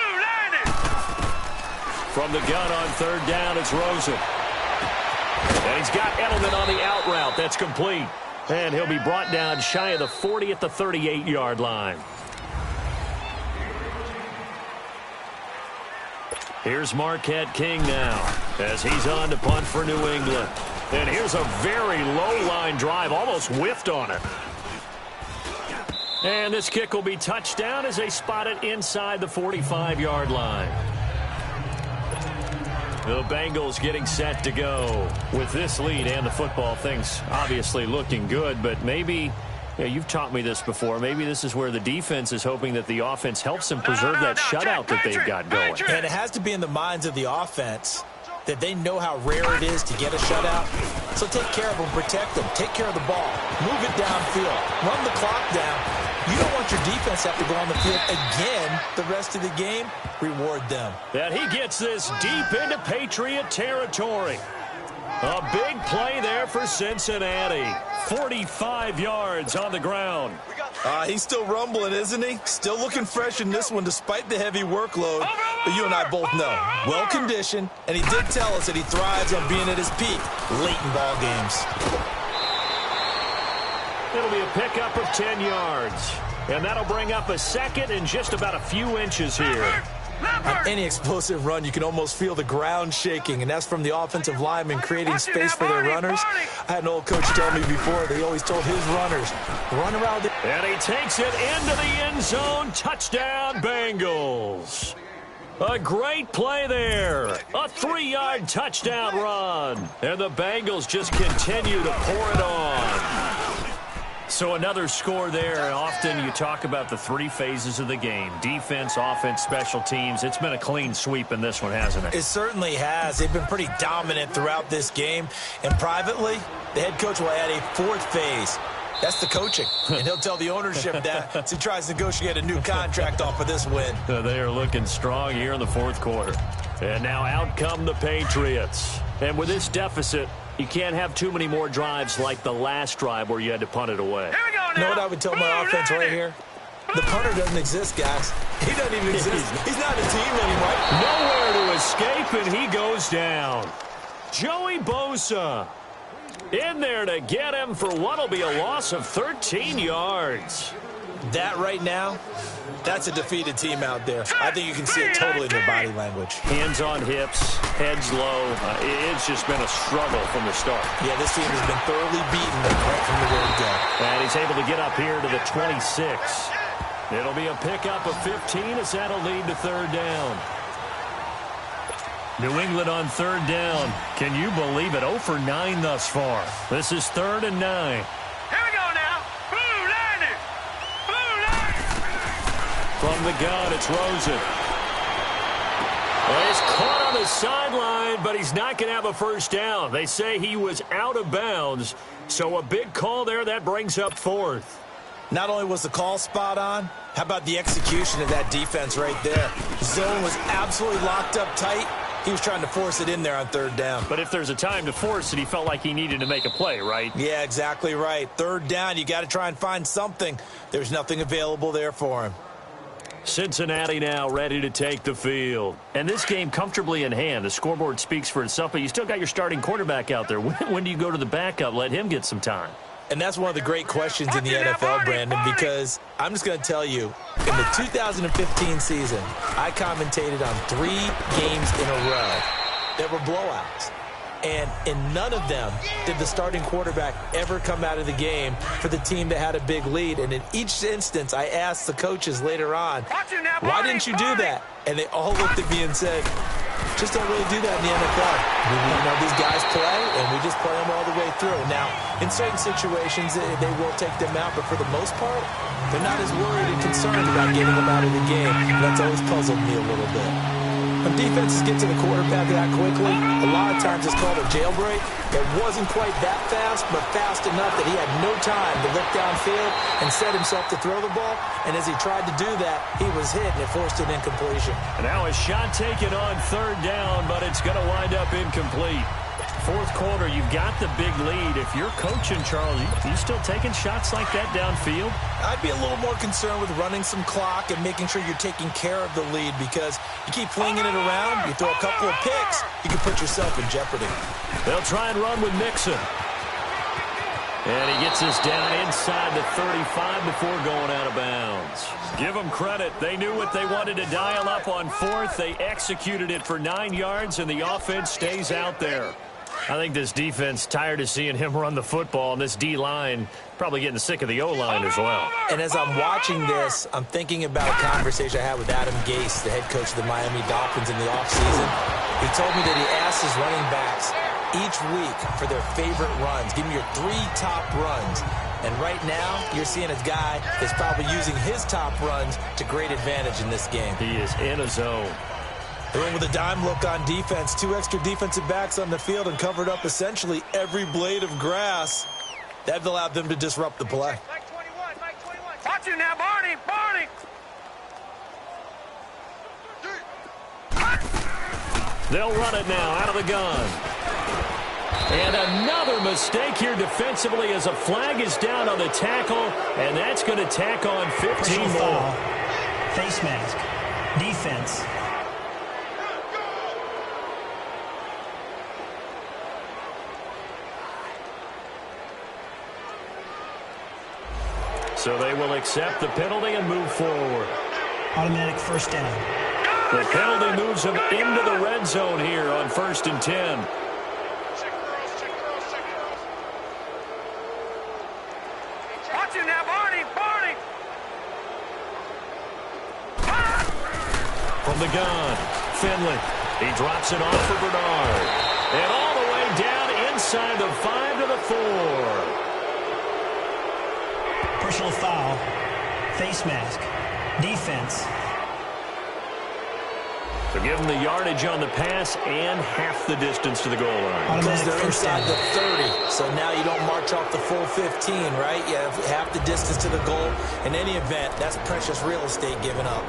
From the gun on 3rd down, it's Rosen. And he's got Edelman on the out route. That's complete. And he'll be brought down shy of the 40 at the 38-yard line. Here's Marquette King now as he's on to punt for New England. And here's a very low-line drive, almost whiffed on it. And this kick will be touchdown as they spot it inside the 45-yard line. The Bengals getting set to go with this lead and the football. Things obviously looking good, but maybe Yeah, you've taught me this before. Maybe this is where the defense is hoping that the offense helps them preserve that shutout that they've got going. And it has to be in the minds of the offense that they know how rare it is to get a shutout. So take care of them, protect them, take care of the ball, move it downfield, run the clock down. You don't want your defense to have to go on the field again the rest of the game. Reward them. And he gets this deep into Patriot territory. A big play there for Cincinnati. 45 yards on the ground. He's still rumbling, isn't he? Still looking fresh in this one despite the heavy workload. But you and I both know, well-conditioned, and he did tell us that he thrives on being at his peak late in ball games. It'll be a pickup of 10 yards. And that'll bring up a second and just about a few inches here. On any explosive run, you can almost feel the ground shaking, and that's from the offensive linemen creating space for their runners. I had an old coach tell me before, they always told his runners, run around it. And he takes it into the end zone. Touchdown, Bengals. A great play there. A 3-yard touchdown run. And the Bengals just continue to pour it on. So another score there. Often you talk about the three phases of the game. Defense, offense, special teams. It's been a clean sweep in this one, hasn't it? It certainly has. They've been pretty dominant throughout this game. And privately, the head coach will add a fourth phase. That's the coaching. And he'll tell the ownership that as he tries to negotiate a new contract off of this win. They are looking strong here in the fourth quarter. And now out come the Patriots. And with this deficit, you can't have too many more drives like the last drive where you had to punt it away. Here we go now. You know what I would tell my offense right here? The punter doesn't exist, guys. He doesn't even exist. He's not a team anymore. Nowhere to escape, and he goes down. Joey Bosa in there to get him for what will be a loss of 13 yards. That right now, that's a defeated team out there. I think you can see it totally in their body language. Hands on hips, heads low. It's just been a struggle from the start. Yeah, this team has been thoroughly beaten right from the word go. And he's able to get up here to the 26. It'll be a pickup of 15 as that'll lead to third down. New England on third down. Can you believe it? 0 for 9 thus far. This is 3rd and 9. Here we go now. Blue Lightning. Blue Lightning. From the gun, it's Rosen. Well, he's caught on the sideline, but he's not going to have a first down. They say he was out of bounds, so a big call there. That brings up 4th. Not only was the call spot on, how about the execution of that defense right there? Zone was absolutely locked up tight. He was trying to force it in there on third down. But if there's a time to force it, he felt like he needed to make a play, right? Yeah, exactly right. Third down, you got to try and find something. There's nothing available there for him. Cincinnati now ready to take the field. And this game comfortably in hand. The scoreboard speaks for itself, but you still got your starting quarterback out there. When do you go to the backup? Let him get some time. And that's one of the great questions in the NFL, Brandon, because I'm just going to tell you, in the 2015 season, I commentated on 3 games in a row that were blowouts. And in none of them did the starting quarterback ever come out of the game for the team that had a big lead. And in each instance, I asked the coaches later on, why didn't you do that? And they all looked at me and said, just don't really do that in the NFL. You know, these guys play, and we just play them all the way through. Now, in certain situations, they will take them out, but for the most part, they're not as worried and concerned about getting them out of the game. And that's always puzzled me a little bit. When defenses get to the quarterback that quickly, a lot of times it's called a jailbreak. It wasn't quite that fast, but fast enough that he had no time to look downfield and set himself to throw the ball. And as he tried to do that, he was hit, and it forced an incompletion. And now a shot taken on third down, but it's going to wind up incomplete. Fourth quarter, you've got the big lead. If you're coaching, Charles, you still taking shots like that downfield? I'd be a little more concerned with running some clock and making sure you're taking care of the lead, because you keep flinging it around, you throw a couple of picks, you can put yourself in jeopardy. They'll try and run with Mixon. And he gets this down inside the 35 before going out of bounds. Give them credit. They knew what they wanted to dial up on fourth. They executed it for 9 yards, and the offense stays out there. I think this defense tired of seeing him run the football, and this D-line probably getting sick of the O-line as well. And as I'm watching this, I'm thinking about a conversation I had with Adam Gase, the head coach of the Miami Dolphins, in the offseason. He told me that he asked his running backs each week for their favorite runs. Give me your 3 top runs. And right now, you're seeing a guy that's probably using his top runs to great advantage in this game. He is in a zone. They went with a dime look on defense. 2 extra defensive backs on the field and covered up essentially every blade of grass. That allowed them to disrupt the play. Mike 21, Mike 21. Watch you now, Barney, Barney. They'll run it now out of the gun. And another mistake here defensively as a flag is down on the tackle, and that's going to tack on 15 Personal more. foul. Face mask. Defense. So they will accept the penalty and move forward. Automatic first down. The penalty moves them into the red zone here on 1st and 10. Watch you now, Barney, Barney. From the gun, Finley. He drops it off for Bernard. And all the way down inside the 5 to the 4. Personal foul. Face mask. Defense. So give them the yardage on the pass and half the distance to the goal line. Because they're First inside down. the 30. So now you don't march off the full 15, right? You have half the distance to the goal. In any event, that's precious real estate given up.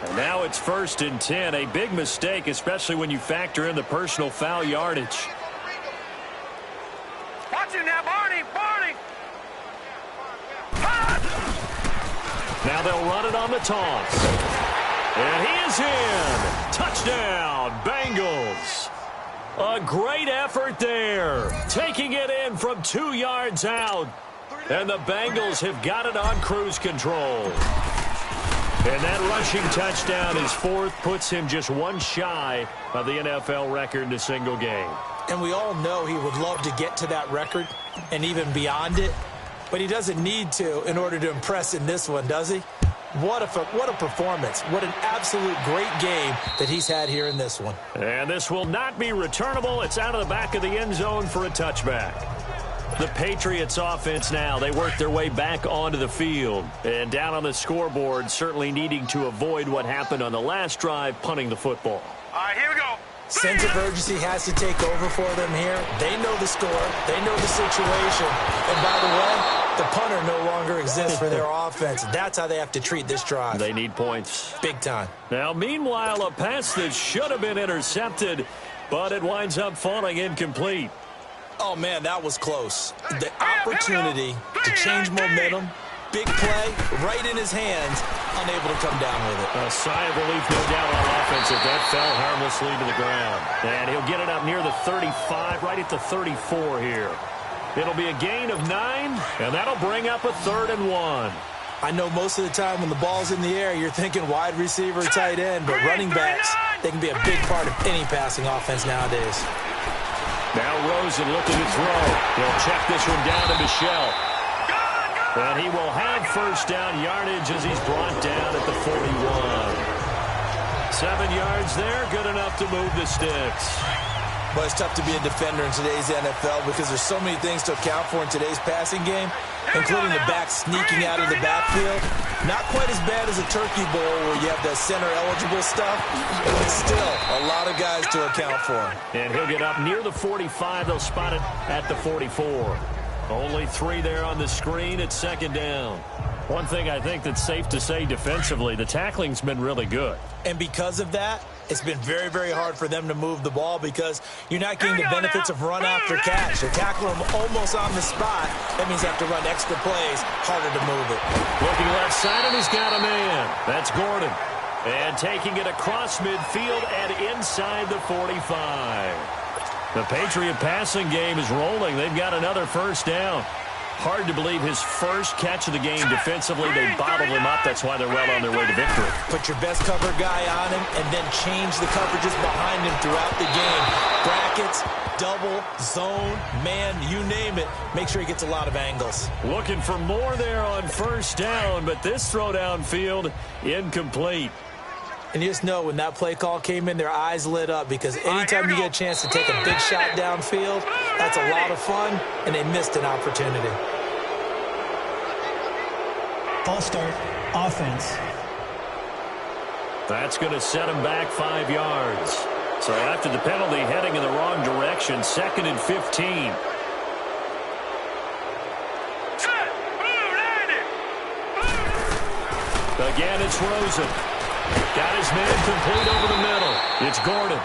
And now it's 1st and 10. A big mistake, especially when you factor in the personal foul yardage. Watch you now, Barney, Barney. Now they'll run it on the toss. And he is in. Touchdown, Bengals. A great effort there. Taking it in from 2 yards out. And the Bengals have got it on cruise control. And that rushing touchdown, his 4th, puts him just 1 shy of the NFL record in a single game. And we all know he would love to get to that record and even beyond it. But he doesn't need to in order to impress in this one, does he? What a performance. What an absolute great game that he's had here in this one. And this will not be returnable. It's out of the back of the end zone for a touchback. The Patriots offense now, they work their way back onto the field. And down on the scoreboard, certainly needing to avoid what happened on the last drive, punting the football. All right, here we go. Sense of urgency has to take over for them here. They know the score. They know the situation. And by the way, the punter no longer exists for their offense. That's how they have to treat this drive. They need points. Big time. Now, meanwhile, a pass that should have been intercepted, but it winds up falling incomplete. Oh, man, that was close. The opportunity to change momentum, big play, right in his hands, unable to come down with it. A sigh of relief, no doubt, on offense if that fell harmlessly to the ground. And he'll get it up near the 35, right at the 34 here. It'll be a gain of 9, and that'll bring up a 3rd and 1. I know most of the time when the ball's in the air, you're thinking wide receiver, tight end, but running backs, they can be a big part of any passing offense nowadays. Now Rosen looking to throw. He'll check this one down to Michel. And he will have first down yardage as he's brought down at the 41. 7 yards there, good enough to move the sticks. But it's tough to be a defender in today's NFL because there's so many things to account for in today's passing game, including the back sneaking out of the backfield. Not quite as bad as a turkey bowl where you have the center-eligible stuff, but still a lot of guys to account for. And he'll get up near the 45. They'll spot it at the 44. Only 3 there on the screen at 2nd down. One thing I think that's safe to say defensively, the tackling's been really good. And because of that, it's been very, very hard for them to move the ball because you're not getting the benefits of run after catch. They tackle them almost on the spot. That means they have to run extra plays, harder to move it. Looking left side, and he's got a man. That's Gordon. And taking it across midfield and inside the 45. The Patriot passing game is rolling. They've got another first down. Hard to believe his first catch of the game defensively. They bottled him up. That's why they're well on their way to victory. Put your best cover guy on him and then change the coverages behind him throughout the game. Brackets, double, zone, man, you name it. Make sure he gets a lot of angles. Looking for more there on first down, but this throw downfield incomplete. And you just know when that play call came in, their eyes lit up because anytime you get a chance to take a big shot downfield, that's a lot of fun, and they missed an opportunity. False start, offense. That's going to set him back 5 yards. So after the penalty, heading in the wrong direction, 2nd and 15. Again, it's Rosen. Got his man complete over the middle. It's Gordon.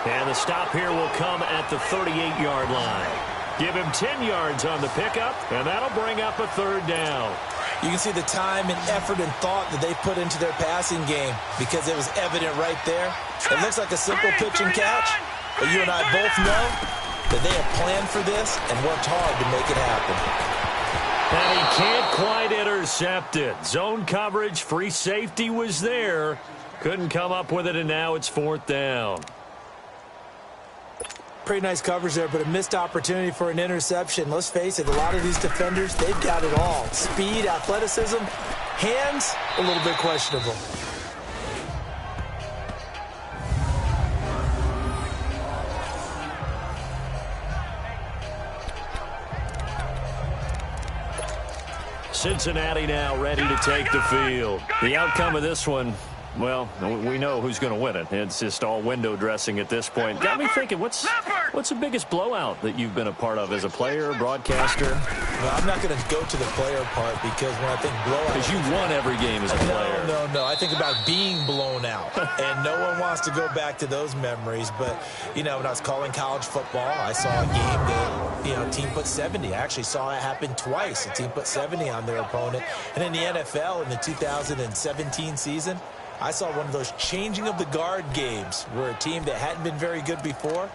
And the stop here will come at the 38-yard line. Give him 10 yards on the pickup, and that'll bring up a 3rd down. You can see the time and effort and thought that they put into their passing game because it was evident right there. It looks like a simple pitch and catch, but you and I both know that they have planned for this and worked hard to make it happen. And he can't quite intercept it. Zone coverage, free safety was there. Couldn't come up with it, and now it's 4th down. Pretty nice coverage there, but a missed opportunity for an interception. Let's face it, a lot of these defenders, they've got it all. Speed, athleticism, hands, a little bit questionable. Cincinnati now ready to take the field. The outcome of this one, well, we know who's going to win it. It's just all window dressing at this point. Got me thinking, what's the biggest blowout that you've been a part of as a player, broadcaster? Well, I'm not going to go to the player part because when I think blowout... Because you won every game as a player. No. I think about being blown out. And no one wants to go back to those memories. But, you know, when I was calling college football, I saw a game that, you know, team put 70. I actually saw it happen twice. A team put 70 on their opponent. And in the NFL in the 2017 season, I saw one of those changing of the guard games where a team that hadn't been very good before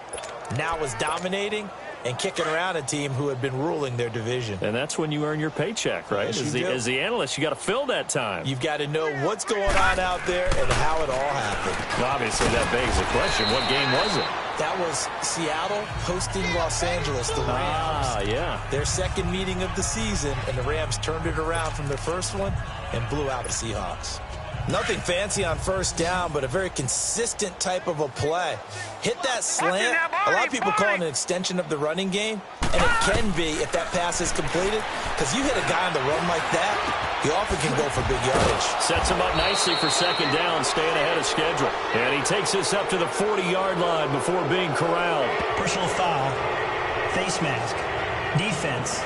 now was dominating and kicking around a team who had been ruling their division. And that's when you earn your paycheck, right? Yes, as the analyst, you got to fill that time. You've got to know what's going on out there and how it all happened. Well, obviously, that begs the question, what game was it? That was Seattle hosting Los Angeles, the Rams. Yeah. Their second meeting of the season, and the Rams turned it around from their first one and blew out the Seahawks. Nothing fancy on 1st down, but a very consistent type of a play. Hit that slant. A lot of people call it an extension of the running game, and it can be if that pass is completed, because you hit a guy on the run like that, he often can go for big yardage. Sets him up nicely for 2nd down, staying ahead of schedule. And he takes this up to the 40-yard line before being corralled. Personal foul, face mask, defense.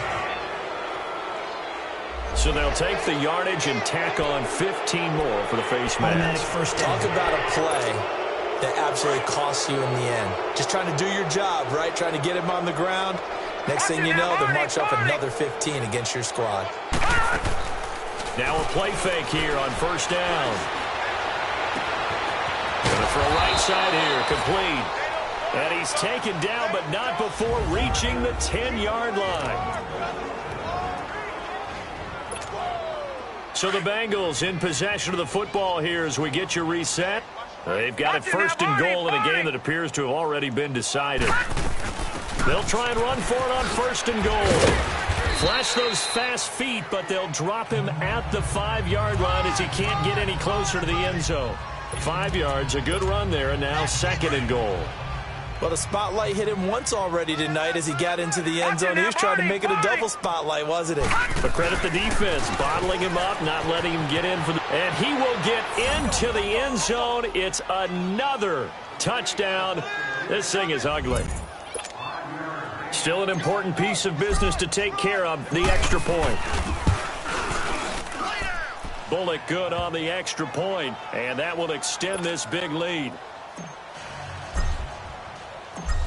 So they'll take the yardage and tack on 15 more for the face mask. First down. Talk about a play that absolutely costs you in the end. Just trying to do your job, right? Trying to get him on the ground. Next thing you know, they'll march up another 15 against your squad. Now a play fake here on 1st down. Going to throw right side here, complete. And he's taken down, but not before reaching the 10-yard line. So the Bengals in possession of the football here as we get you reset. They've got it 1st and goal in a game that appears to have already been decided. They'll try and run for it on 1st and goal. Flash those fast feet, but they'll drop him at the 5-yard line as he can't get any closer to the end zone. 5 yards, a good run there, and now 2nd and goal. Well, the spotlight hit him once already tonight as he got into the end zone. He was trying to make it a double spotlight, wasn't it? But credit the defense, bottling him up, not letting him get in for the... And he will get into the end zone. It's another touchdown. This thing is ugly. Still an important piece of business to take care of, the extra point. Bullock good on the extra point, and that will extend this big lead.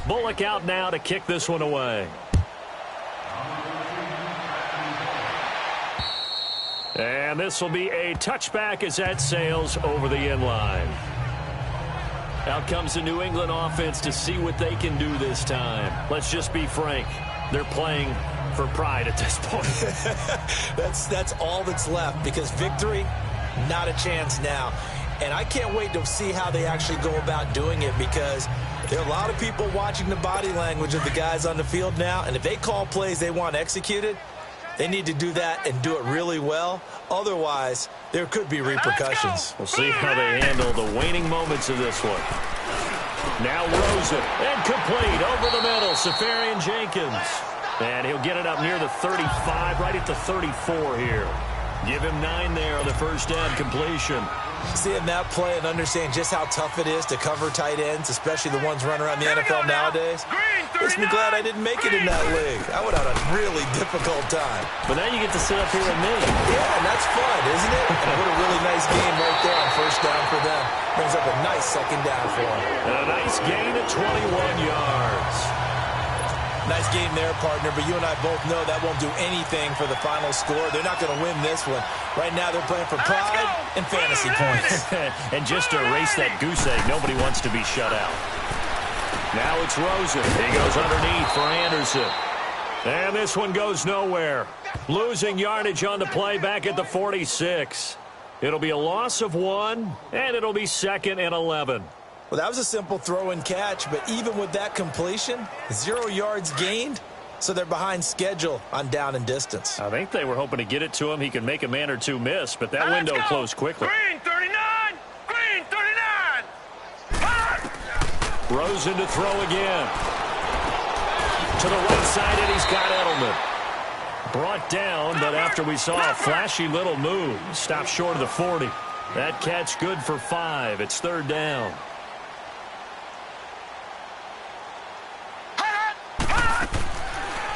Bullock out now to kick this one away. And this will be a touchback as that sails over the end line. Out comes the New England offense to see what they can do this time. Let's just be frank. They're playing for pride at this point. That's all that's left because victory, not a chance now. And I can't wait to see how they actually go about doing it because there are a lot of people watching the body language of the guys on the field now. And if they call plays they want executed, They need to do that and do it really well. Otherwise, there could be repercussions. We'll see how they handle the waning moments of this one. Now Rosen, and complete over the middle, Safarian Jenkins. And he'll get it up near the 35, right at the 34 here. Give him 9 there on the first down completion. Seeing that play and understanding just how tough it is to cover tight ends, especially the ones running around the NFL nowadays, makes me glad I didn't make it in that league. I would have had a really difficult time. But now you get to sit up here with me. Yeah, and that's fun, isn't it? And what a really nice game right there on first down for them. Brings up a nice second down for them. And a nice gain of 21 yards. Nice game there, partner, but you and I both know that won't do anything for the final score. They're not going to win this one. Right now they're playing for pride and fantasy points. And just to erase that goose egg, nobody wants to be shut out. Now it's Rosen. He goes underneath for Anderson. And this one goes nowhere. Losing yardage on the play back at the 46. It'll be a loss of 1, and it'll be 2nd and 11. Well, that was a simple throw and catch, but even with that completion, 0 yards gained, so they're behind schedule on down and distance. I think they were hoping to get it to him. He could make a man or two miss, but that window closed quickly. Green 39! Green 39! Rosen to throw again. To the right side, and he's got Edelman. Brought down, but after we saw a flashy little move, stopped short of the 40. That catch good for 5. It's 3rd down.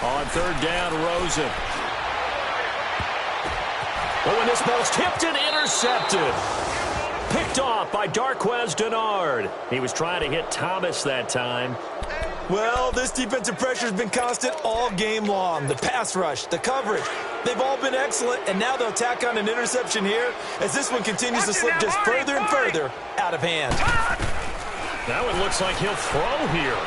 On 3rd down, Rosen. Oh, and this ball's tipped and intercepted. Picked off by Darquez Denard. He was trying to hit Thomas that time. Well, this defensive pressure has been constant all game long. The pass rush, the coverage, they've all been excellent, and now they'll tack on an interception here as this one continues to slip just further and further out of hand. Now it looks like he'll throw here.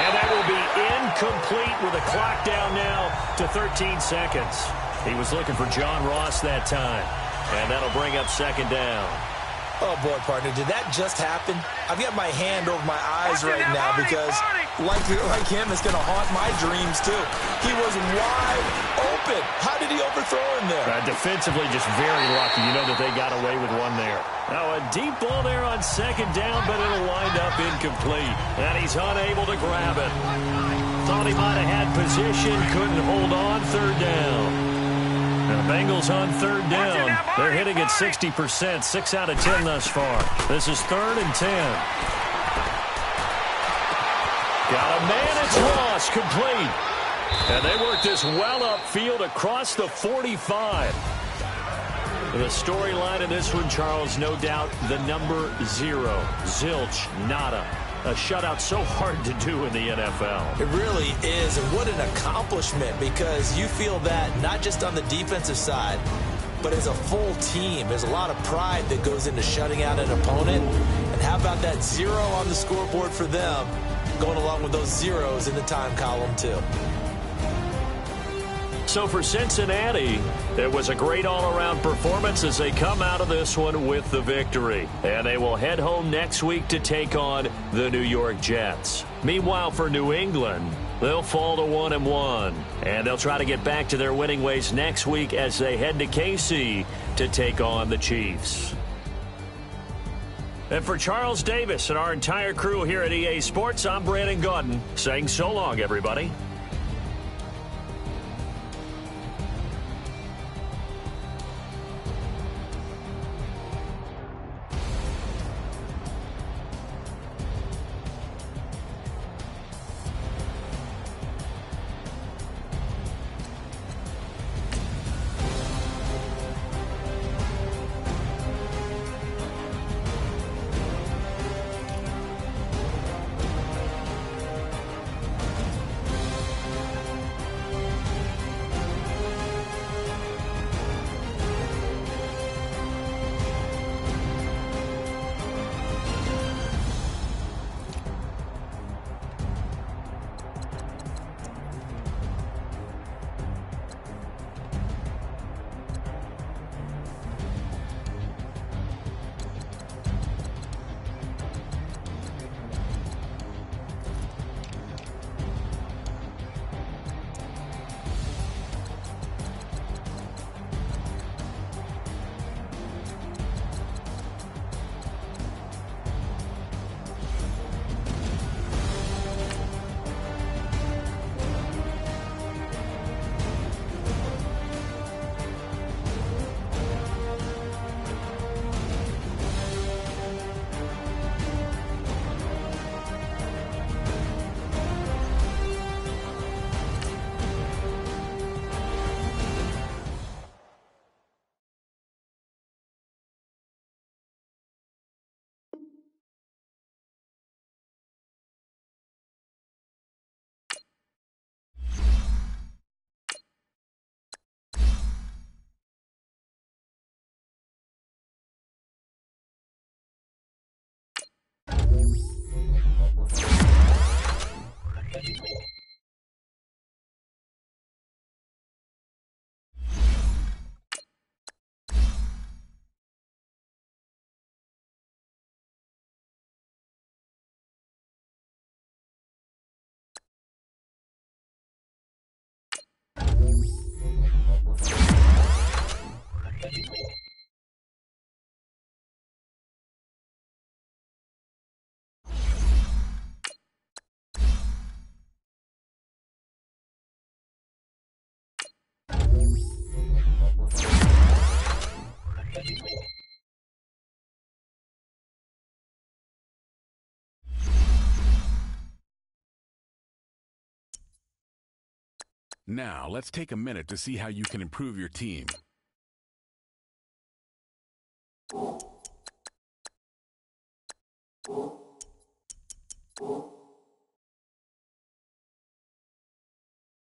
And that will be incomplete with the clock down now to 13 seconds. He was looking for John Ross that time. And that'll bring up 2nd down. Oh, boy, partner, did that just happen? I've got my hand over my eyes right now because, like him, it's going to haunt my dreams, too. He was wide open. How did he overthrow him there? Defensively, just very lucky. You know that they got away with one there. Now, a deep ball there on 2nd down, but it'll wind up incomplete. And he's unable to grab it. Thought he might have had position, couldn't hold on. 3rd down. The Bengals on 3rd down. They're hitting at 60%, 6 out of 10 thus far. This is 3rd and 10. Got a man, it's Ross, complete. And they work this well upfield across the 45. The storyline in this one, Charles, no doubt the number 0. Zilch, nada. A shutout so hard to do in the NFL. It really is, and what an accomplishment, because you feel that not just on the defensive side, but as a full team. There's a lot of pride that goes into shutting out an opponent. And how about that 0 on the scoreboard for them, going along with those zeros in the time column, too. So for Cincinnati, it was a great all-around performance as they come out of this one with the victory. And they will head home next week to take on the New York Jets. Meanwhile, for New England, they'll fall to 1-1. And they'll try to get back to their winning ways next week as they head to KC to take on the Chiefs. And for Charles Davis and our entire crew here at EA Sports, I'm Brandon Gaudin saying so long, everybody. Now, let's take a minute to see how you can improve your team. Oh.